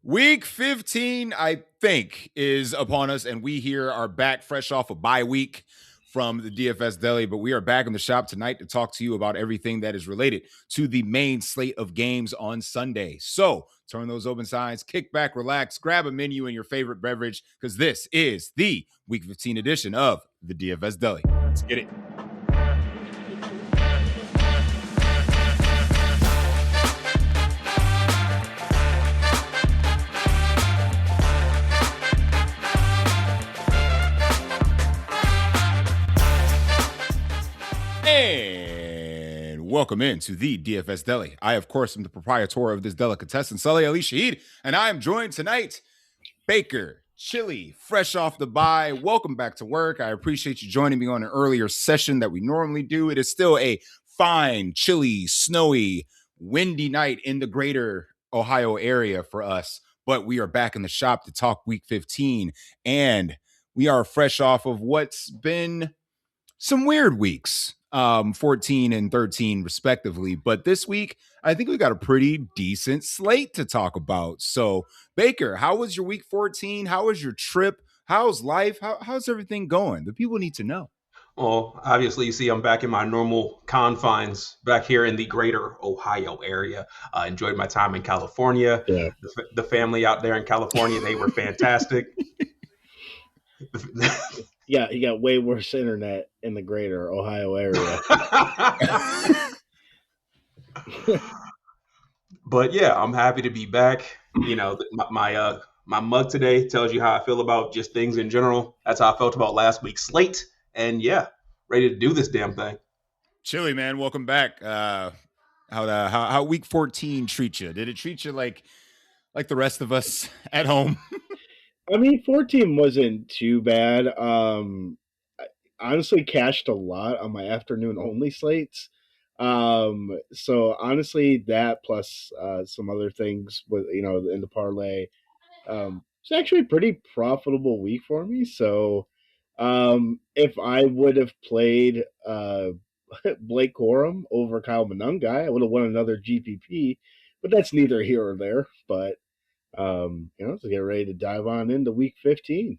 Week 15, I think, is upon us, and we here are back fresh off a bye week from the DFS Deli, but we are back in the shop tonight to talk to you about everything that is related to the main slate of games on Sunday. So turn those open signs, kick back, relax, grab a menu and your favorite beverage, because this is the Week 15 edition of the DFS Deli. Let's get it. And welcome into the DFS Deli. I, of course, am the proprietor of this delicatessen, Saleh Ali Shahid, and I am joined tonight, Baker, Chili, fresh off the bye. Welcome back to work. I appreciate you joining me on an earlier session that we normally do. It is still a fine, chilly, snowy, windy night in the greater Ohio area for us, but we are back in the shop to talk Week 15, and we are fresh off of what's been some weird weeks, 14 and 13 respectively. But this week, I think we got a pretty decent slate to talk about. So, Baker, how was your week 14? How was your trip? How's life? How's everything going? The people need to know. Well, obviously, you see, I'm back in my normal confines, back here in the greater Ohio area. Enjoyed my time in California. Yeah. The family out there in California, they were fantastic. Yeah, you got way worse internet in the greater Ohio area. But yeah, I'm happy to be back. You know, my mug today tells you how I feel about just things in general. That's how I felt about last week's slate. And yeah, ready to do this damn thing. Chili, man, welcome back. How week 14 treat you? Did it treat you like the rest of us at home? I mean, 14 wasn't too bad. I honestly cashed a lot on my afternoon only slates. So honestly, that plus some other things with in the parlay, it's actually a pretty profitable week for me. So if I would have played Blake Corum over Kyle Monangai, I would have won another GPP. But that's neither here or there. But to get ready to dive on into week 15.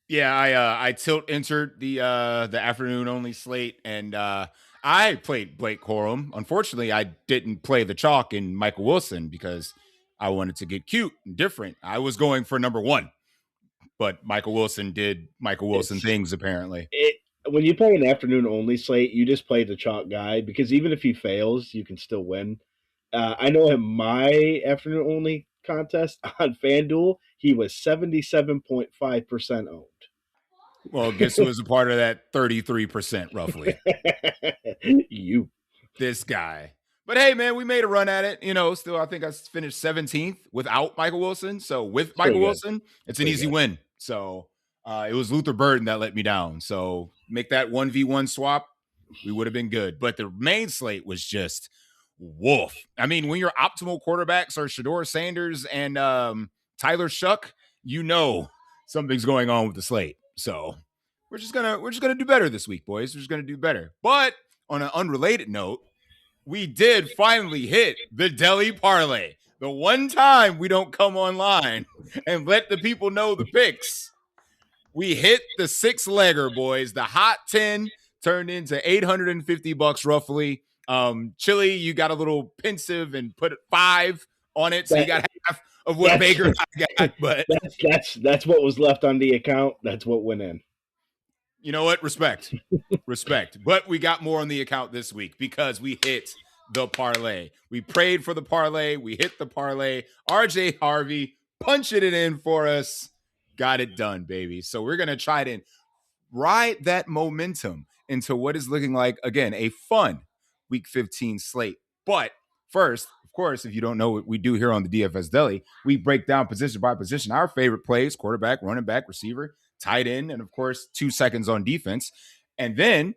Yeah, I tilt entered the afternoon only slate, and I played Blake Corum. Unfortunately, I didn't play the chalk in Michael Wilson because I wanted to get cute and different. I was going for number one, but Michael Wilson did Michael Wilson things apparently. When you play an afternoon only slate, you just play the chalk guy because even if he fails, you can still win. I know in my afternoon only contest on FanDuel, he was 77.5% owned. Well, guess who was a part of that 33% roughly? You. This guy. But hey, man, we made a run at it. Still, I think I finished 17th without Michael Wilson. So with Michael Wilson, it's an easy win. So it was Luther Burden that let me down. So make that 1v1 swap, we would have been good. But the main slate was just wolf. I mean, when your optimal quarterbacks are Shedeur Sanders and Tyler Shuck, something's going on with the slate. So we're just gonna do better this week, boys. We're just gonna do better. But on an unrelated note, we did finally hit the Deli parlay. The one time we don't come online and let the people know the picks. We hit the 6-legger, boys. The hot 10 turned into $850 roughly. Chili, you got a little pensive and put 5 on it, so you got half of what Baker got. But that's what was left on the account. That's what went in. You know what? Respect. But we got more on the account this week because we hit the parlay. We prayed for the parlay. We hit the parlay. RJ Harvey punching it in for us. Got it done, baby. So we're going to try to ride that momentum into what is looking like, again, a fun week 15 slate. But first, of course, if you don't know what we do here on the DFS Deli, we break down position by position our favorite plays: quarterback, running back, receiver, tight end, and of course 2 seconds on defense. And then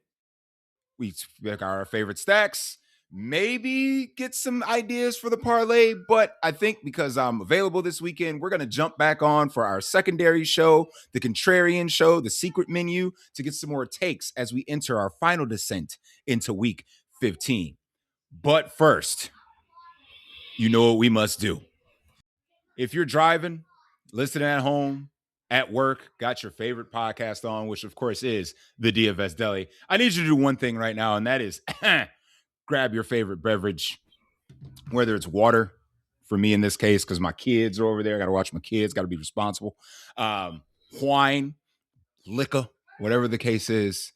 we pick our favorite stacks, maybe get some ideas for the parlay. But I think because I'm available this weekend, we're going to jump back on for our secondary show, the contrarian show, the secret menu, to get some more takes as we enter our final descent into week 15. But first, you know what we must do. if you're driving, listening at home, at work, got your favorite podcast on, which of course is the DFS Deli, I need you to do one thing right now, and that is grab your favorite beverage, whether it's water, for me in this case, because my kids are over there. I got to watch my kids, got to be responsible. Wine, liquor, whatever the case is.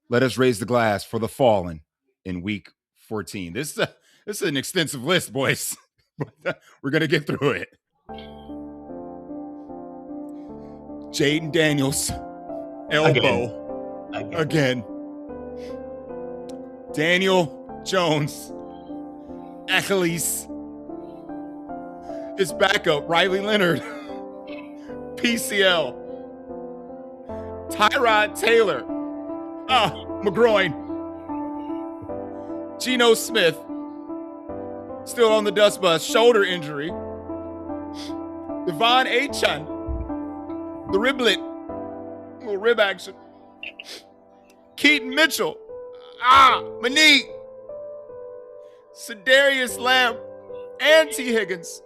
Let us raise the glass for the fallen in week 14. This is an extensive list, boys. But we're going to get through it. Jaden Daniels, elbow. Again. Daniel Jones, Achilles. His backup, Riley Leonard, PCL. Tyrod Taylor, McGroin. Geno Smith, still on the dust bus, shoulder injury. Devon Achane, the riblet, little rib action. Keaton Mitchell, my knee. Sedarius Lamb and T. Higgins.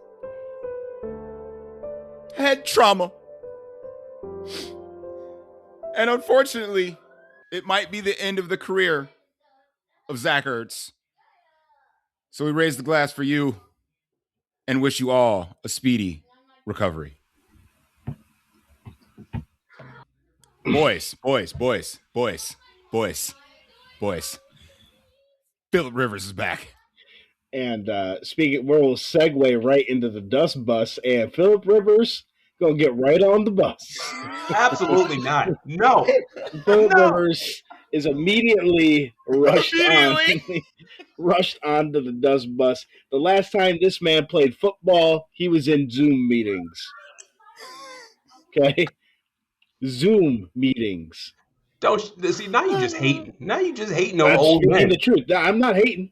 Head trauma. And unfortunately, it might be the end of the career of Zach Ertz. So we raise the glass for you and wish you all a speedy recovery. Boys. Phillip Rivers is back. And speaking, we'll segue right into the dust bus, and Phillip Rivers gonna get right on the bus. Absolutely not. No. Phillip Rivers is immediately rushed onto the dust bus. The last time this man played football, he was in Zoom meetings. Okay? Zoom meetings. Don't see now you just hating. Now you just hating on old man. The truth. I'm not hating.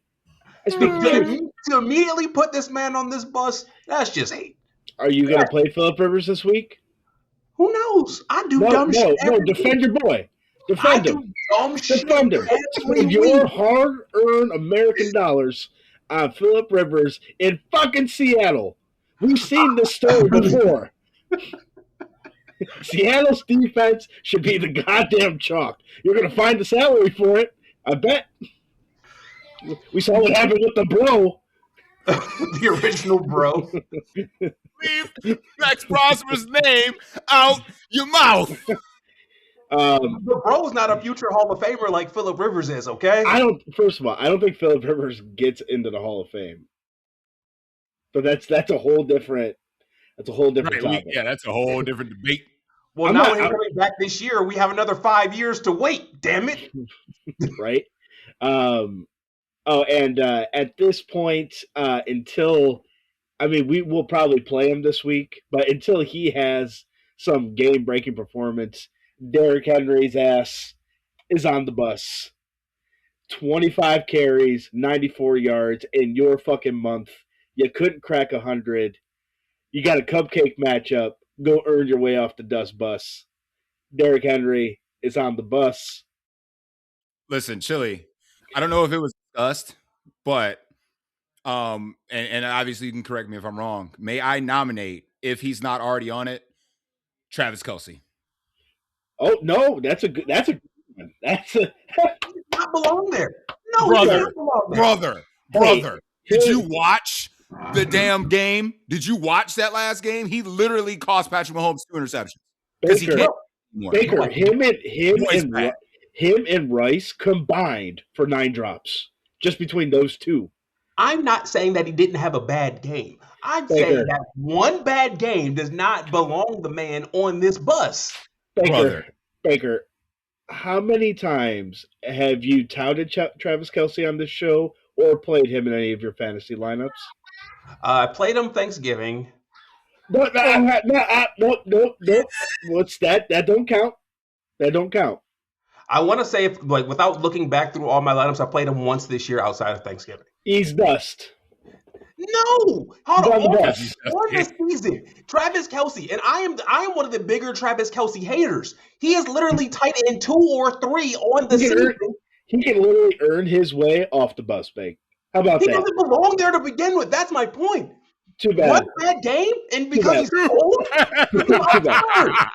I speak the truth. To immediately put this man on this bus, that's just hate. Are you going to play Phillip Rivers this week? Who knows? I do dumb shit. No, defend your boy. Defend him. Defend him. Spend your hard-earned American dollars on Phillip Rivers in fucking Seattle. We've seen this story before. Seattle's defense should be the goddamn chalk. You're going to find the salary for it, I bet. We saw what happened with the bro. The original bro. Leave Max Prosper's name out your mouth. The bro's not a future Hall of Famer like Phillip Rivers is, okay? First of all, I don't think Phillip Rivers gets into the Hall of Fame. But that's a whole different topic. That's a whole different debate. Well, now when he's coming back this year, we have another 5 years to wait, damn it. Right? At this point, we will probably play him this week, but until he has some game-breaking performance, Derrick Henry's ass is on the bus. 25 carries, 94 yards in your fucking month. You couldn't crack 100. You got a cupcake matchup. Go earn your way off the dust bus. Derrick Henry is on the bus. Listen, Chili, I don't know if it was discussed, but and obviously you can correct me if I'm wrong. May I nominate, if he's not already on it, Travis Kelce? Oh no, that's a good one. That's a not belong there. No, brother. Did you watch the damn game? Did you watch that last game? He literally cost Patrick Mahomes 2 interceptions because he can't. Baker, him and Rice combined for 9 drops just between those two. I'm not saying that he didn't have a bad game. I'm saying that one bad game does not belong the man on this bus. Baker, how many times have you touted Travis Kelce on this show or played him in any of your fantasy lineups? I played him Thanksgiving. No. What's that? That don't count. I want to say, without looking back through all my lineups, I played him once this year outside of Thanksgiving. He's dust. No, hold on. On this season, Travis Kelce, and I am one of the bigger Travis Kelce haters. He is literally tight end 2 or 3 on the season. He can literally earn his way off the bus, Bake. How about that? He doesn't belong there to begin with. That's my point. Too bad. One bad game, and because he's old, Too bad.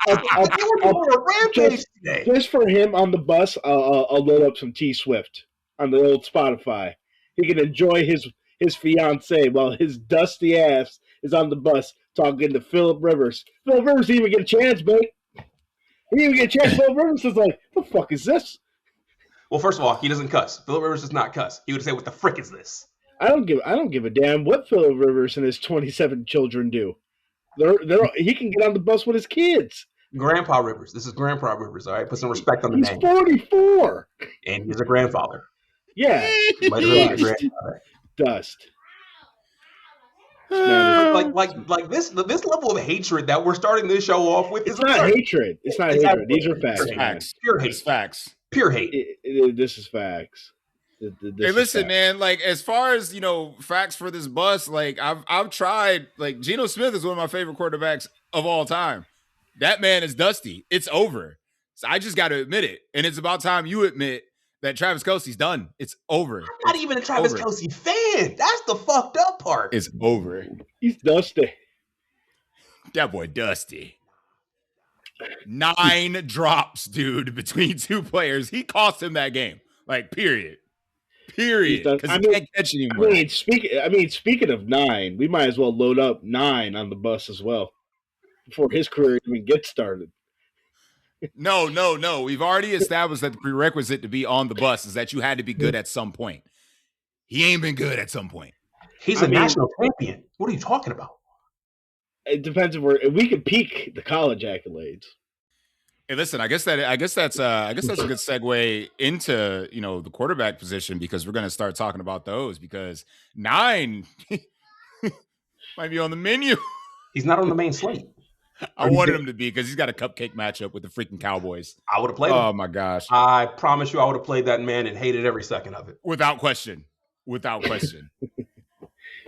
you were a rampage today. Just for him on the bus, I'll load up some T Swift on the old Spotify. He can enjoy his fiance while his dusty ass is on the bus talking to Phillip Rivers. Phillip Rivers didn't even get a chance, babe. He didn't even get a chance. Phillip Rivers is like, the fuck is this? Well, first of all, he doesn't cuss. Phillip Rivers does not cuss. He would say, "What the frick is this?" I don't give a damn what Phillip Rivers and his 27 children do. He can get on the bus with his kids. Grandpa Rivers. This is Grandpa Rivers, all right? Put some respect on the He's name. 44. And he's a grandfather. Yeah. Dust. Like this level of hatred that we're starting this show off with is not hatred. It's not hatred. These are facts. Pure hate. It's facts. Pure hate. This is facts. Hey, listen, man. Like, as far as facts for this bus, like I've tried. Like, Geno Smith is one of my favorite quarterbacks of all time. That man is dusty. It's over. So I just got to admit it, and it's about time you admit that Travis Kelce's done. It's over. I'm not even a Travis Kelce fan. That's the fucked up part. It's over. He's dusty. That boy dusty. 9 drops, dude, between 2 players. He cost him that game. Like, period. Because he can't catch anymore. I mean, speaking of 9, we might as well load up 9 on the bus as well before his career even gets started. No. We've already established that the prerequisite to be on the bus is that you had to be good at some point. He ain't been good at some point. He's a national champion. What are you talking about? It depends if we could peak the college accolades. Hey, listen, I guess that's a good segue into the quarterback position, because we're going to start talking about those, because 9 might be on the menu. He's not on the main slate. I wanted him to be, because he's got a cupcake matchup with the freaking Cowboys. I would have played him. Oh my gosh! I promise you, I would have played that man and hated every second of it, without question.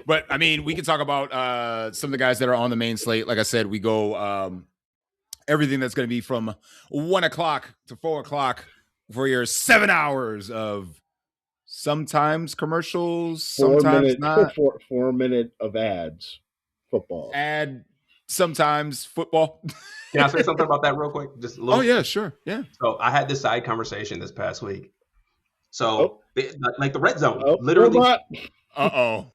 But I mean, we can talk about some of the guys that are on the main slate. Like I said, we go everything that's going to be from 1 o'clock to 4 o'clock for your 7 hours of sometimes commercials, sometimes not. 4 minute of ads, football. Sometimes football. Can I say something about that real quick? Just a little. Oh yeah, sure, yeah. So I had this side conversation this past week. So like the red zone, literally. Uh-oh.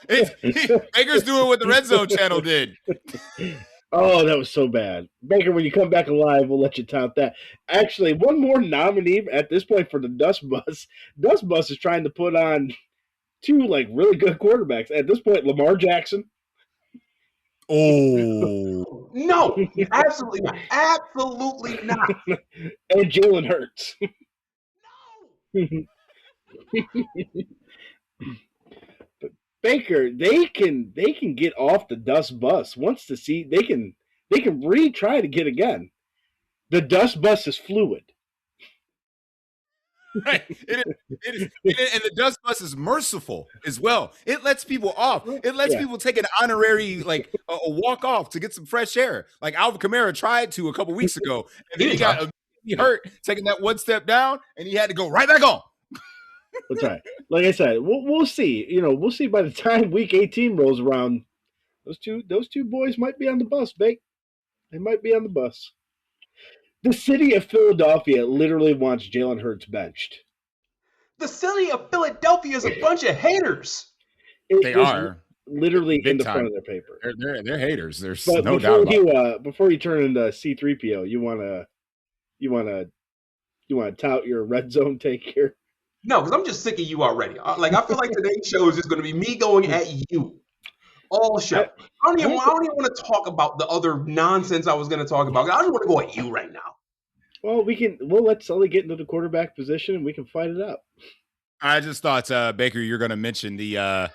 Baker's doing what the Red Zone channel did. Oh, that was so bad. Baker, when you come back alive, we'll let you tout that. Actually, one more nominee at this point for the Dust Bus. Dust Bus is trying to put on 2 really good quarterbacks. At this point, Lamar Jackson. Oh. No, absolutely not. Absolutely not. And Jalen Hurts. No. But Baker, they can get off the Dust Bus once they can retry to get again. The Dust Bus is fluid. Right. It is, and the Dust Bus is merciful as well. It lets people off. It lets people take an honorary, a walk off to get some fresh air. Like Alvin Kamara tried to a couple weeks ago, and then he got hurt taking that one step down, and he had to go right back on. That's right. Like I said, we'll see. We'll see by the time week 18 rolls around. Those two boys might be on the bus, Bake. They might be on the bus. The city of Philadelphia literally wants Jalen Hurts benched. The city of Philadelphia is a bunch of haters. They are literally big in the time. front of their paper. They're haters. There's but no doubt about it. Before you turn into C-3PO, you wanna tout your red zone take here? No, because I'm just sick of you already. I feel like today's show is just going to be me going at you all show. I don't even want to talk about the other nonsense I was going to talk about. I just want to go at you right now. Well, we'll let Sully get into the quarterback position and we can fight it out. I just thought, Baker, you're going to mention the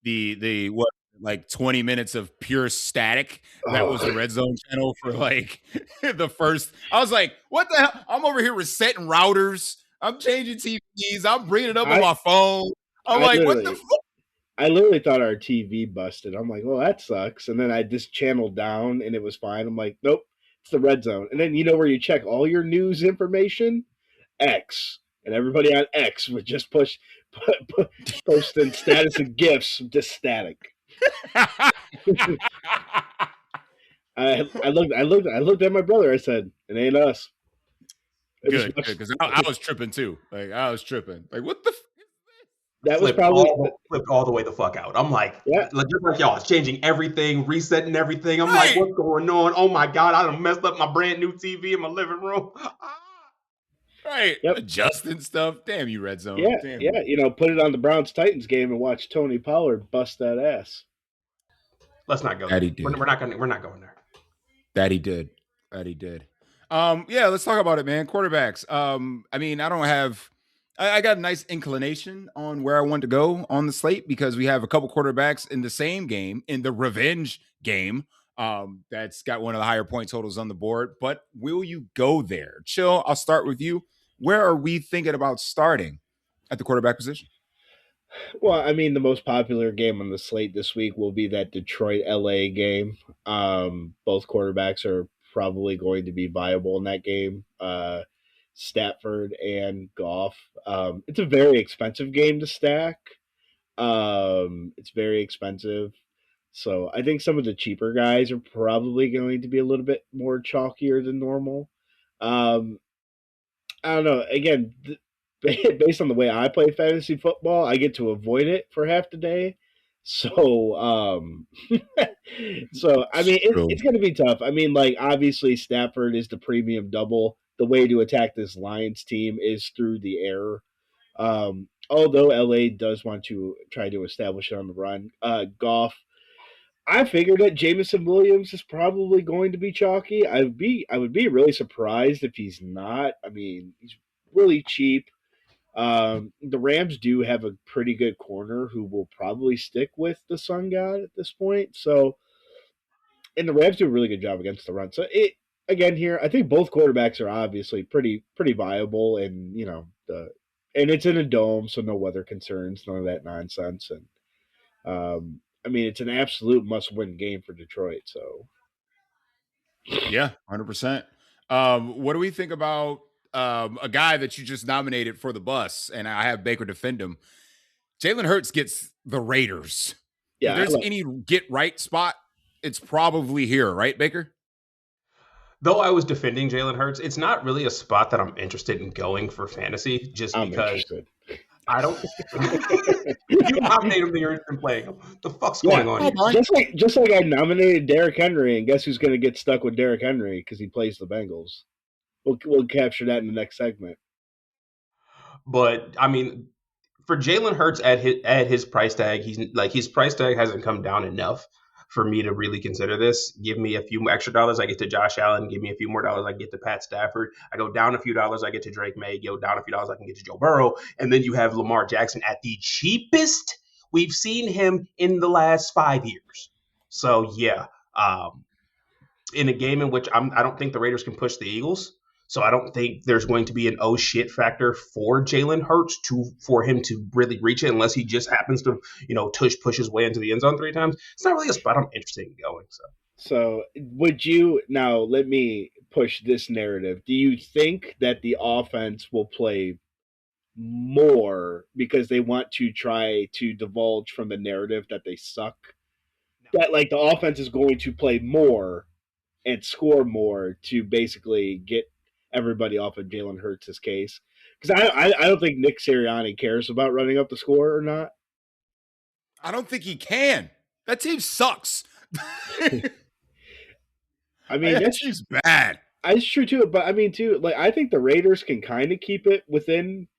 20 minutes of pure static that was the Red Zone channel for the first. I was like, what the hell? I'm over here resetting routers. I'm changing TVs. I'm bringing it up on my phone. I'm like, what the fuck? I literally thought our TV busted. I'm like, well, that sucks. And then I just channeled down and it was fine. I'm like, nope, it's the Red Zone. And then where you check all your news information? X. And everybody on X would just posting status of GIFs, just static. I looked at my brother. I said, "It ain't us." Good, because I was tripping too. Like I was tripping. Like what the? That was flipped probably all the way the fuck out. I'm like, yeah. just like y'all, it's changing everything, resetting everything. I'm Right. like, what's going on? Oh my god, I done messed up my brand new TV in my living room. Right. Yep. Adjusting stuff. Damn you, Red Zone. Yeah, Damn yeah. You know, put it on the Browns Titans game and watch Tony Pollard bust that ass. Let's not go that there. He did. We're not going there. That he did. Yeah, let's talk about it, man. Quarterbacks. I mean, I got a nice inclination on where I want to go on the slate because we have a couple quarterbacks in the same game, in the revenge game. That's got one of the higher point totals on the board. But will you go there? Chill, I'll start with you. Where are we thinking about starting at the quarterback position? Well, I mean, the most popular game on the slate this week will be that Detroit LA game. Both quarterbacks are probably going to be viable in that game. Stafford and Goff. It's a very expensive game to stack. It's very expensive. So I think some of the cheaper guys are probably going to be a little bit more chalkier than normal. Um, I don't know. Again, based on the way I play fantasy football, I get to avoid it for half the day. So, so I mean, it's going to be tough. I mean, like obviously Stafford is the premium double. The way to attack this Lions team is through the air. Although LA does want to try to establish it on the run, Goff. I figured that Jameson Williams is probably going to be chalky. I would be really surprised if he's not. I mean, he's really cheap. The Rams do have a pretty good corner who will probably stick with the Sun God at this point. So, and the Rams do a really good job against the run. So it again here, I think both quarterbacks are obviously pretty viable, and and it's in a dome, so no weather concerns, none of that nonsense, and I mean, it's an absolute must-win game for Detroit. So, yeah, 100%. What do we think about a guy that you just nominated for the bus, and I have Baker defend him? Jalen Hurts gets the Raiders. Yeah, if there's any get right spot, it's probably here, right, Baker? Though I was defending Jalen Hurts, it's not really a spot that I'm interested in going for fantasy, just I'm because interested. I don't. You nominate him, you're playing him. The fuck's going on here? Just like I nominated Derrick Henry, and guess who's going to get stuck with Derrick Henry because he plays the Bengals. We'll capture that in the next segment. But I mean, for Jalen Hurts at his price tag, his price tag hasn't come down enough for me to really consider this. Give me a few extra dollars, I get to Josh Allen. Give me a few more dollars, I get to Pat Stafford. I go down a few dollars, I get to Drake May. Go down a few dollars, I can get to Joe Burrow. And then you have Lamar Jackson at the cheapest we've seen him in the last 5 years. So yeah, in a game in which I don't think the Raiders can push the Eagles. So I don't think there's going to be an oh shit factor for Jalen Hurts for him to really reach it unless he just happens to, push his way into the end zone 3 times. It's not really a spot I'm interested in going. So would you now let me push this narrative? Do you think that the offense will play more because they want to try to divulge from the narrative that they suck? No. That like the offense is going to play more and score more to basically get everybody off of Jalen Hurts' case? Because I don't think Nick Sirianni cares about running up the score or not. I don't think he can. That team sucks. I mean, that team's bad. It's true too, but I mean too, like I think the Raiders can kind of keep it within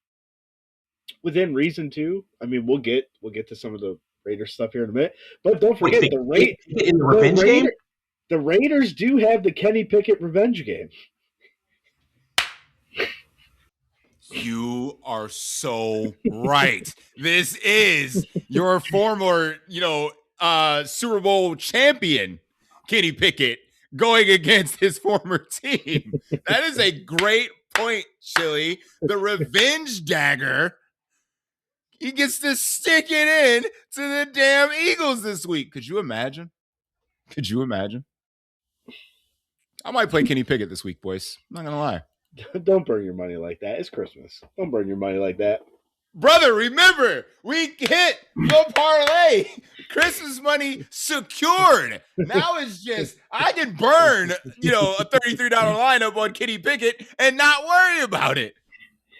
reason too. I mean, we'll get to some of the Raiders stuff here in a minute, but don't forget in the revenge game. The Raiders do have the Kenny Pickett revenge game. You are so right. This is your former, Super Bowl champion, Kenny Pickett, going against his former team. That is a great point, Chili. The revenge dagger. He gets to stick it in to the damn Eagles this week. Could you imagine? I might play Kenny Pickett this week, boys. I'm not going to lie. Don't burn your money like that. It's Christmas. Don't burn your money like that. Brother, remember, we hit the parlay. Christmas money secured. Now it's just, I can burn, a $33 lineup on Kenny Pickett and not worry about it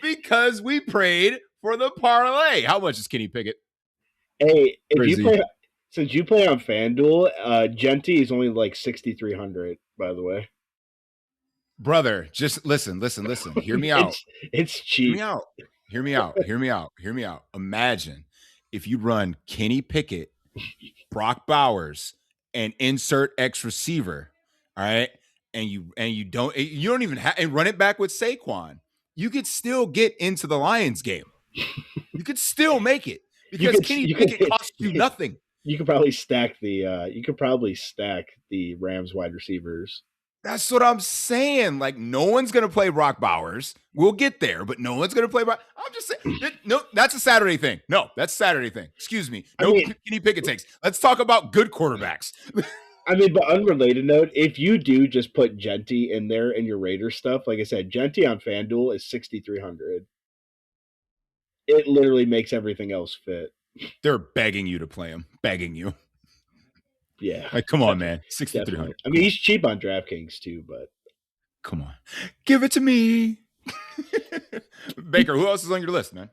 because we prayed for the parlay. How much is Kenny Pickett? Hey, since you play on FanDuel, Genty is only like 6,300, by the way. Brother, just listen. Hear me out. It's cheap. Hear me out. Imagine if you run Kenny Pickett, Brock Bowers, and insert X receiver, all right? And you don't even have and run it back with Saquon. You could still get into the Lions game. You could still make it because Kenny Pickett costs you nothing. You could probably stack the Rams wide receivers. That's what I'm saying. Like, no one's going to play Brock Bowers. We'll get there, but no one's going to play Brock. I'm just saying. No, that's a Saturday thing. No, that's a Saturday thing. Excuse me. No Kenny Pickett takes. Let's talk about good quarterbacks. But unrelated note, if you do just put Genty in there in your Raiders stuff, like I said, Genty on FanDuel is 6,300. It literally makes everything else fit. They're begging you to play him. Begging you. Yeah. Like, come on, man. 6,300. I mean, he's cheap on DraftKings too, but come on. Give it to me. Baker, who else is on your list, man?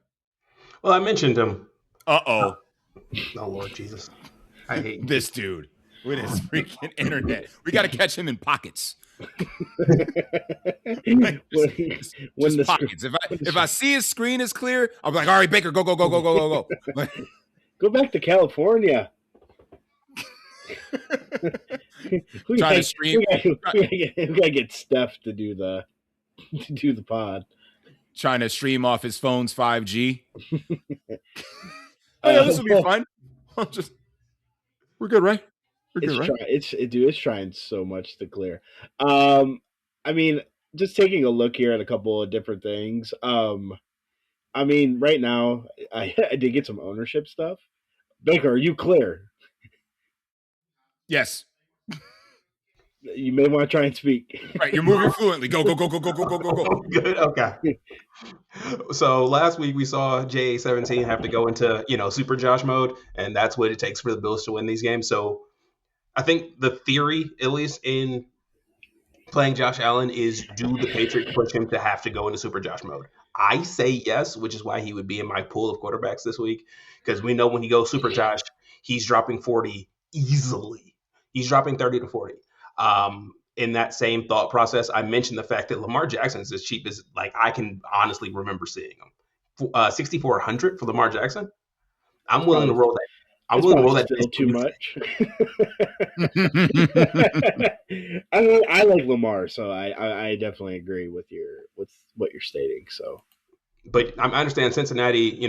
Well, I mentioned him. Uh-oh. Oh, Lord Jesus. I hate this dude with his freaking internet. We got to catch him in pockets. Just pockets. If I see his screen is clear, I'll be like, all right, Baker, go. Go back to California. we gotta get Steph to do the pod. Trying to stream off his phone's 5G. This will be fun. We're good, right? It's trying so much to clear. I mean, just taking a look here at a couple of different things. I mean, right now I did get some ownership stuff. Baker, are you clear? Yes. You may want to try and speak. Right, you're moving fluently. Go. Good. Okay. So last week we saw JA17 have to go into, Super Josh mode, and that's what it takes for the Bills to win these games. So I think the theory, at least in playing Josh Allen, is do the Patriots push him to have to go into Super Josh mode? I say yes, which is why he would be in my pool of quarterbacks this week, because we know when he goes Super Josh, he's dropping 40 easily. He's dropping 30 to 40. In that same thought process, I mentioned the fact that Lamar Jackson is as cheap as I can honestly remember seeing him. 6,400 for Lamar Jackson. I'm willing to roll that. I'm willing to roll that. Still too much. I like Lamar, so I definitely agree with what you're stating. So, but I understand Cincinnati,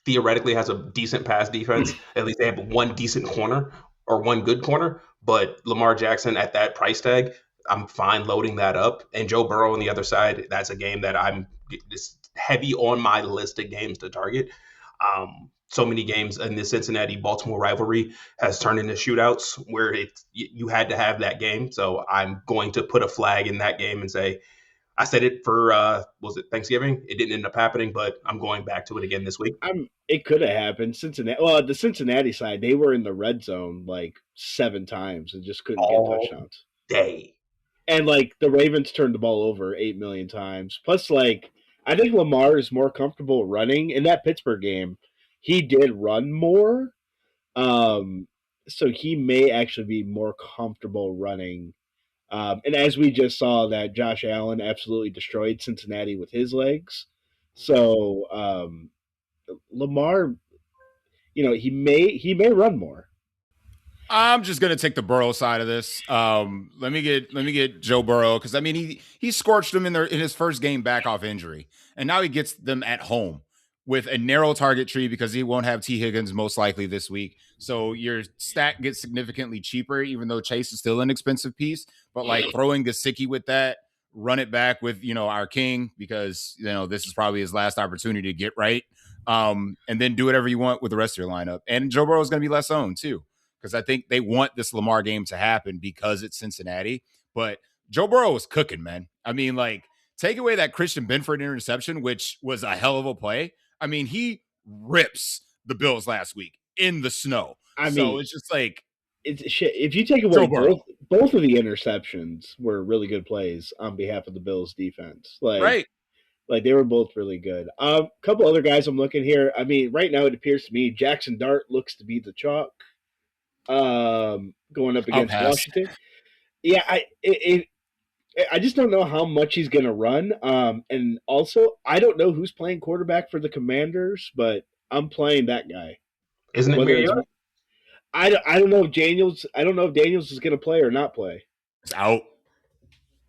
theoretically has a decent pass defense. At least they have one decent corner or one good corner. But Lamar Jackson at that price tag, I'm fine loading that up. And Joe Burrow on the other side, that's a game that I'm just heavy on my list of games to target. So many games in the Cincinnati-Baltimore rivalry has turned into shootouts where you had to have that game. So I'm going to put a flag in that game and say, I said it for, was it Thanksgiving? It didn't end up happening, but I'm going back to it again this week. It could have happened. The Cincinnati side, they were in the red zone 7 times and just couldn't get touchdowns. And the Ravens turned the ball over 8 million times. Plus, I think Lamar is more comfortable running. In that Pittsburgh game, he did run more. So he may actually be more comfortable running. And as we just saw, that Josh Allen absolutely destroyed Cincinnati with his legs. So Lamar, he may run more. I'm just gonna take the Burrow side of this. Let me get Joe Burrow, because I mean he scorched them in his first game back off injury, and now he gets them at home with a narrow target tree because he won't have T. Higgins most likely this week. So your stack gets significantly cheaper, even though Chase is still an expensive piece. But throwing Gesicki with that, run it back with our king, because this is probably his last opportunity to get right. And then do whatever you want with the rest of your lineup. And Joe Burrow is going to be less owned too, because I think they want this Lamar game to happen because it's Cincinnati. But Joe Burrow was cooking, man. I mean, take away that Christian Benford interception, which was a hell of a play. I mean, he rips the Bills last week in the snow. I so mean, it's just like it's shit. If you take away both of the interceptions were really good plays on behalf of the Bills defense. right. Like they were both really good. A couple other guys I'm looking here. I mean, right now it appears to me Jackson Dart looks to be the chalk. Going up against Washington. Yeah, I just don't know how much he's going to run. And also, I don't know who's playing quarterback for the Commanders, but I'm playing that guy. Isn't it Mariota? I don't know if Daniels. I don't know if Daniels is going to play or not play. It's out.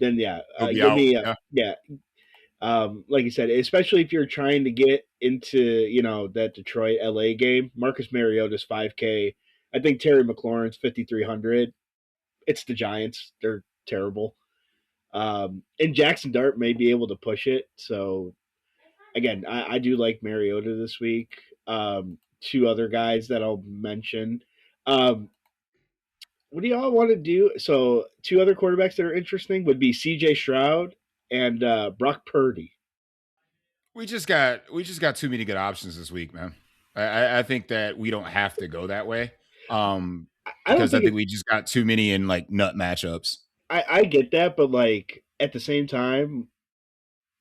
Then yeah, give me yeah. Like you said, especially if you're trying to get into that Detroit LA game. Marcus Mariota's 5K. I think Terry McLaurin's 5,300. It's the Giants. They're terrible. And Jackson Dart may be able to push it. So again, I do like Mariota this week. Two other guys that I'll mention. What do y'all want to do? So two other quarterbacks that are interesting would be CJ Stroud and Brock Purdy. We just got too many good options this week, man. I think that we don't have to go that way. Because I think we just got too many in like nut matchups. I get that, but like at the same time,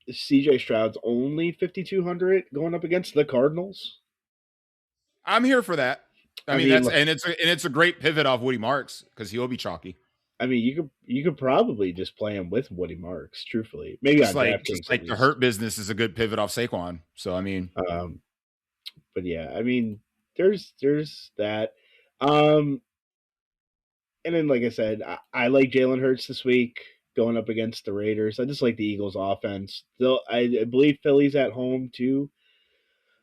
CJ Stroud's only 5,200 going up against the Cardinals. I'm here for that. I mean that's it's a great pivot off Woody Marks because he'll be chalky. I mean, you could probably just play him with Woody Marks. Truthfully, maybe just like the hurt business is a good pivot off Saquon. So I mean, but yeah, I mean, there's that. And then, like I said, I like Jalen Hurts this week going up against the Raiders. I just like the Eagles' offense. I believe Philly's at home too.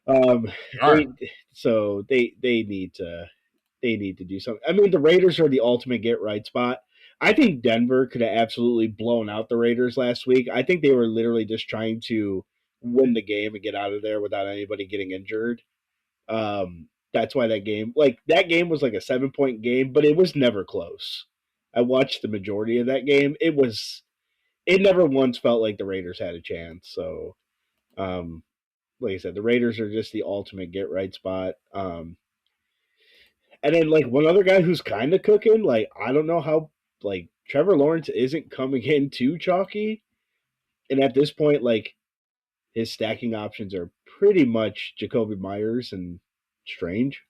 So they need to do something. I mean, the Raiders are the ultimate get right spot. I think Denver could have absolutely blown out the Raiders last week. I think they were literally just trying to win the game and get out of there without anybody getting injured. That's why that game was like a 7-point game, but it was never close. I watched the majority of that game. It never once felt like the Raiders had a chance. So, like I said, the Raiders are just the ultimate get right spot. And then like one other guy who's kind of cooking, like I don't know how like Trevor Lawrence isn't coming in too chalky. And at this point, like his stacking options are pretty much Jacoby Myers and Strange.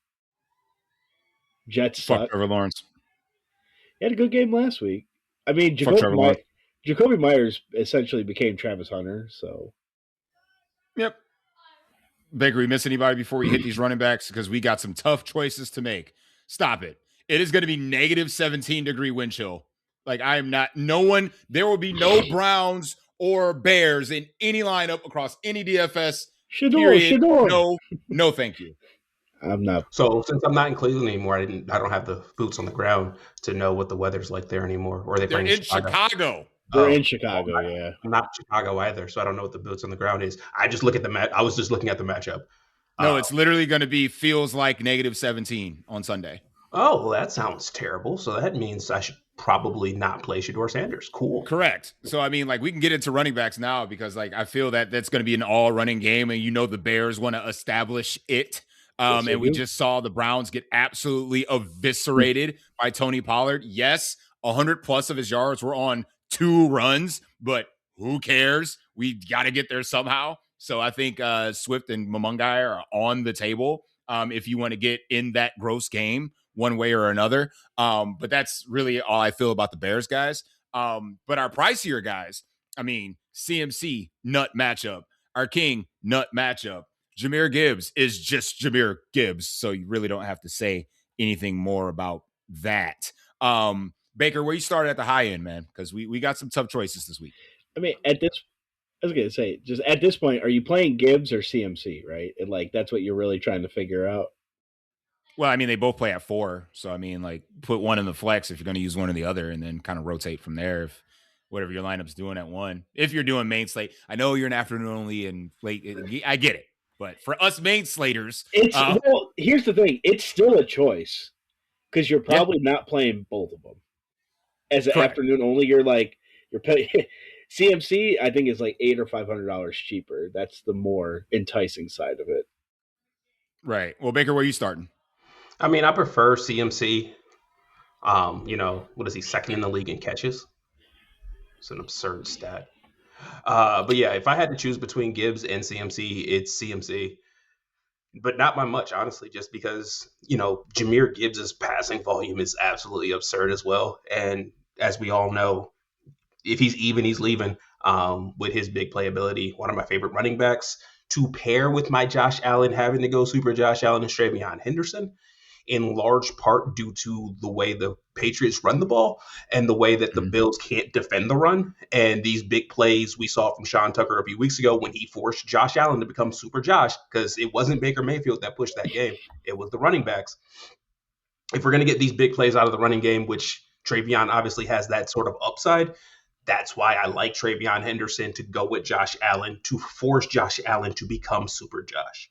Jets suck. Trevor Lawrence. He had a good game last week. I mean, Jacoby Myers essentially became Travis Hunter. So, yep. Baker, we miss anybody before we hit these running backs because we got some tough choices to make. Stop it. It is going to be negative 17-degree wind chill. Like there will be no Browns or Bears in any lineup across any DFS. Shador. No, thank you. I'm not. So since I'm not in Cleveland anymore, I don't have the boots on the ground to know what the weather's like there anymore. Or they're in Chicago. They're in Chicago, yeah. I'm not Chicago either, so I don't know what the boots on the ground is. I just look at I was just looking at the matchup. No, it's literally going to be feels like negative 17 on Sunday. Oh, well, that sounds terrible. So that means I should probably not play Shedeur Sanders. Cool. Correct. So, I mean, like we can get into running backs now because like I feel that that's going to be an all running game and the Bears want to establish it. And we just saw the Browns get absolutely eviscerated by Tony Pollard. Yes, 100 plus of his yards were on 2 runs, but who cares? We got to get there somehow. So I think Swift and Momungai are on the table if you want to get in that gross game one way or another. But that's really all I feel about the Bears guys. But our pricier guys, I mean, CMC, nut matchup. Our King, nut matchup. Jahmyr Gibbs is just Jahmyr Gibbs, so you really don't have to say anything more about that. Baker, where you started at the high end, man, because we got some tough choices this week. I mean, I was going to say, just at this point, are you playing Gibbs or CMC, right? And, like, that's what you're really trying to figure out. Well, I mean, they both play at 4, so, I mean, like, put one in the flex if you're going to use one or the other and then kind of rotate from there if whatever your lineup's doing at 1. If you're doing main slate, I know you're an afternoon only and late. I get it. But for us main slaters, well, here's the thing: it's still a choice because you're probably not playing both of them. As an afternoon only, you're paying CMC. I think is like $800 or $500 cheaper. That's the more enticing side of it. Right. Well, Baker, where are you starting? I mean, I prefer CMC. What is he, second in the league in catches? It's an absurd stat. But yeah, if I had to choose between Gibbs and CMC, it's CMC. But not by much, honestly, just because, Jahmyr Gibbs' passing volume is absolutely absurd as well. And as we all know, if he's even, he's leaving with his big playability. One of my favorite running backs to pair with my Josh Allen having to go super Josh Allen and Stravion Henderson, in large part due to the way the Patriots run the ball and the way that the Bills can't defend the run. And these big plays we saw from Sean Tucker a few weeks ago when he forced Josh Allen to become super Josh, because it wasn't Baker Mayfield that pushed that game. It was the running backs. If we're going to get these big plays out of the running game, which Travion obviously has that sort of upside, that's why I like Travion Henderson to go with Josh Allen, to force Josh Allen to become super Josh.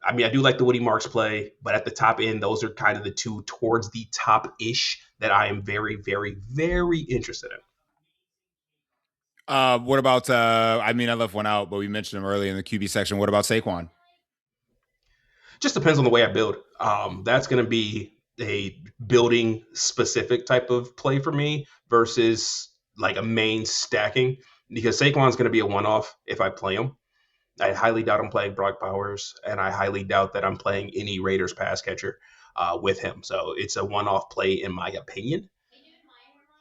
I mean, I do like the Woody Marks play, but at the top end, those are kind of the two towards the top-ish that I am very, very, very interested in. What about, I left one out, but we mentioned him earlier in the QB section. What about Saquon? Just depends on the way I build. That's going to be a building specific type of play for me versus like a main stacking, because Saquon's going to be a one-off if I play him. I highly doubt I'm playing Brock Bowers, and I highly doubt that I'm playing any Raiders pass catcher with him. So it's a one-off play in my opinion.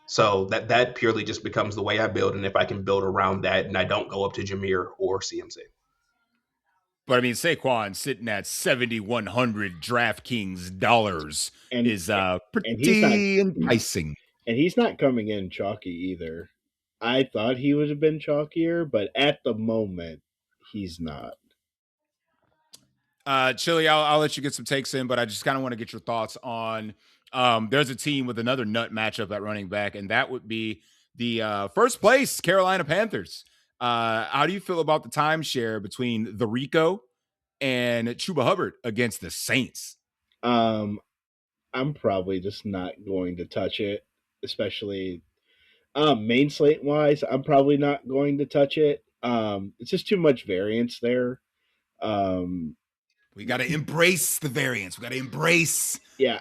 So that purely just becomes the way I build, and if I can build around that and I don't go up to Jahmyr or CMC. But I mean, Saquon sitting at $7,100 DraftKings dollars is pretty enticing. And he's not coming in chalky either. I thought he would have been chalkier, but at the moment, he's not. Chili, I'll let you get some takes in, but I just kind of want to get your thoughts on there's a team with another nut matchup at running back, and that would be the first place Carolina Panthers. How do you feel about the timeshare between the Rico and Chuba Hubbard against the Saints? I'm probably just not going to touch it, especially main slate wise. I'm probably not going to touch it. It's just too much variance there. We got to embrace the variance. We got to embrace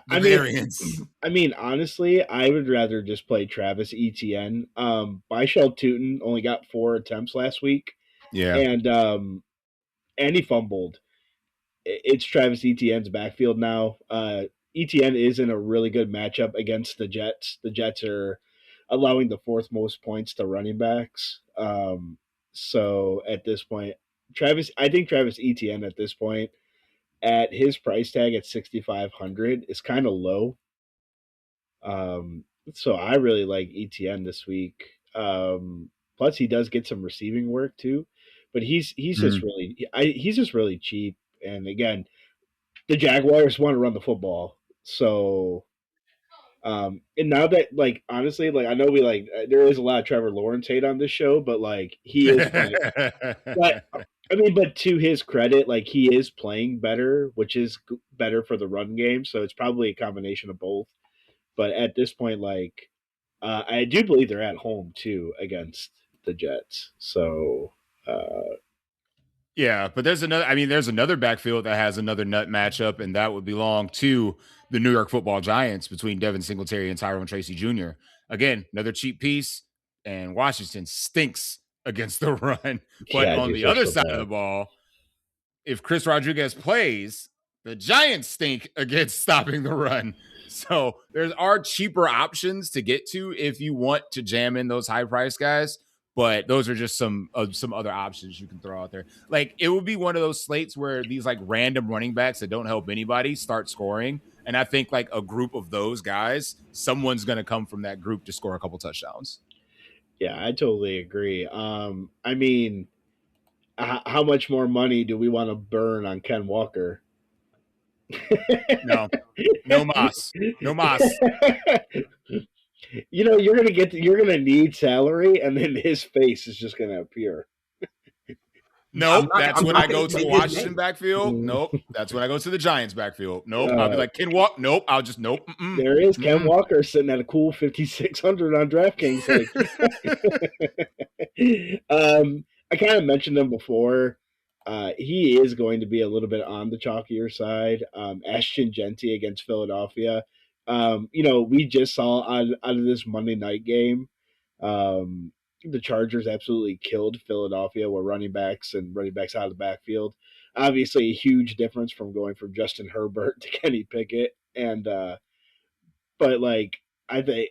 variance. I mean, honestly, I would rather just play Travis Etienne. Byshell Tootin only got 4 attempts last week. Yeah. And he fumbled. It's Travis Etienne's backfield now. Etienne is in a really good matchup against the Jets. The Jets are allowing the 4th most points to running backs. So at this point, I think Travis Etienne at this point, at his price tag at $6,500 is kind of low. So I really like Etienne this week. Plus he does get some receiving work too, but he's just really cheap. And again, the Jaguars want to run the football. So, and now that, like, honestly, like, I know there is a lot of Trevor Lawrence hate on this show, but like he is playing, but to his credit, like he is playing better, which is better for the run game. So it's probably a combination of both. But at this point, like, I do believe they're at home too against the Jets. So, yeah, but there's another backfield that has another nut matchup, and that would belong to the New York Football Giants between Devin Singletary and Tyrone Tracy Jr. Again, another cheap piece, and Washington stinks against the run. But on the other side of the ball, if Chris Rodriguez plays, the Giants stink against stopping the run. So there are cheaper options to get to if you want to jam in those high price guys. But those are just some other options you can throw out there. Like, it would be one of those slates where these like random running backs that don't help anybody start scoring. And I think like a group of those guys, someone's going to come from that group to score a couple touchdowns. Yeah, I totally agree. I mean, how much more money do we want to burn on Ken Walker? No mas. You're gonna need salary, and then his face is just gonna appear. Nope, that's when I go to the Washington backfield. Nope, that's when I go to the Giants backfield. Nope, I'll be like Ken Walker. Nope, I'll just nope. There is Ken Walker sitting at a cool 5,600 on DraftKings. I kind of mentioned him before. he is going to be a little bit on the chalkier side. Ashton Genty against Philadelphia. We just saw out of this Monday night game, the Chargers absolutely killed Philadelphia with running backs out of the backfield. Obviously, a huge difference from going from Justin Herbert to Kenny Pickett, but like I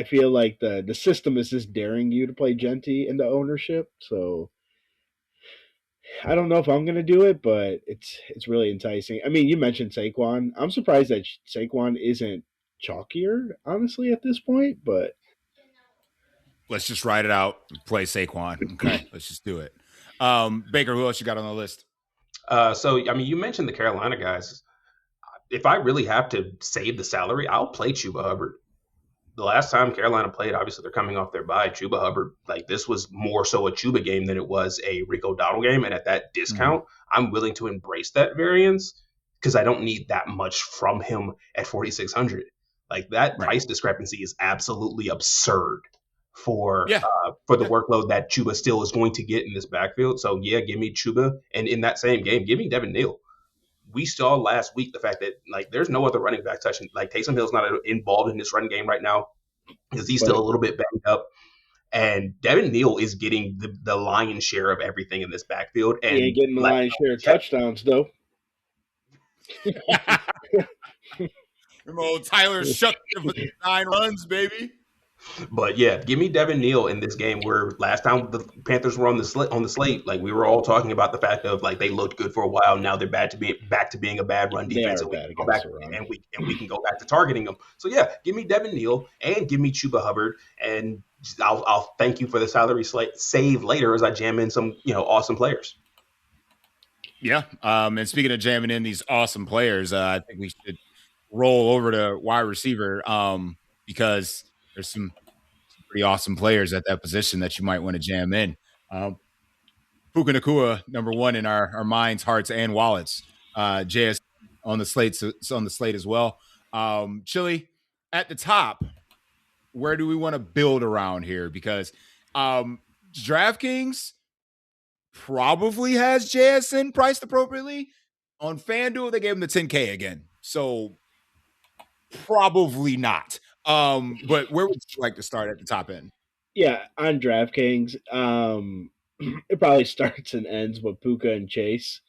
feel like the system is just daring you to play Genty into ownership. So I don't know if I'm going to do it, but it's really enticing. I mean, you mentioned Saquon. I'm surprised that Saquon isn't chalkier, honestly, at this point. But let's just ride it out and play Saquon. Okay, let's just do it. Baker, who else you got on the list? You mentioned the Carolina guys. If I really have to save the salary, I'll play Chuba Hubbard. The last time Carolina played, obviously they're coming off their bye. Chuba Hubbard, like this was more so a Chuba game than it was a Rico Dowdle game. And at that discount, I'm willing to embrace that variance because I don't need that much from him at 4,600. Like that price discrepancy is absolutely absurd for the workload that Chuba still is going to get in this backfield. So give me Chuba, and in that same game, give me Devin Neal. We saw last week the fact that like there's no other running back touching. Like Taysom Hill's not involved in this run game right now because he's still a little bit banged up. And Devin Neal is getting the lion's share of everything in this backfield. And he ain't getting the lion's share of touchdowns though. Remember Tyler Shuck 9 runs, baby. But give me Devin Neal in this game where last time the Panthers were on the slate, like we were all talking about the fact of like they looked good for a while. Now they're back to being a bad run defense, and we can go back to targeting them. So give me Devin Neal and give me Chuba Hubbard, and I'll thank you for the salary save later as I jam in some awesome players. Yeah, and speaking of jamming in these awesome players, I think we should roll over to wide receiver because there's some pretty awesome players at that position that you might want to jam in. Puka Nacua, number one in our minds, hearts, and wallets. JS on the slate, as well. Chili, at the top, where do we want to build around here? Because DraftKings probably has JSN priced appropriately. On FanDuel, they gave him the 10K again. So probably not. But where would you like to start at the top end? Yeah, on DraftKings, it probably starts and ends with Puka and Chase.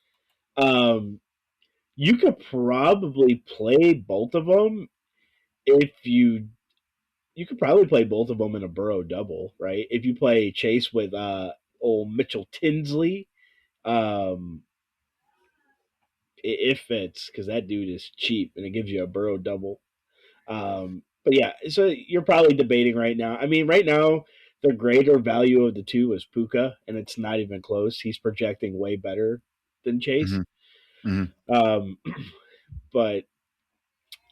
You could probably play both of them if you could probably play both of them in a Burrow double, right? If you play Chase with old Mitchell Tinsley, it fits because that dude is cheap and it gives you a Burrow double. But so you're probably debating right now. I mean, right now, the greater value of the two is Puka, and it's not even close. He's projecting way better than Chase. But,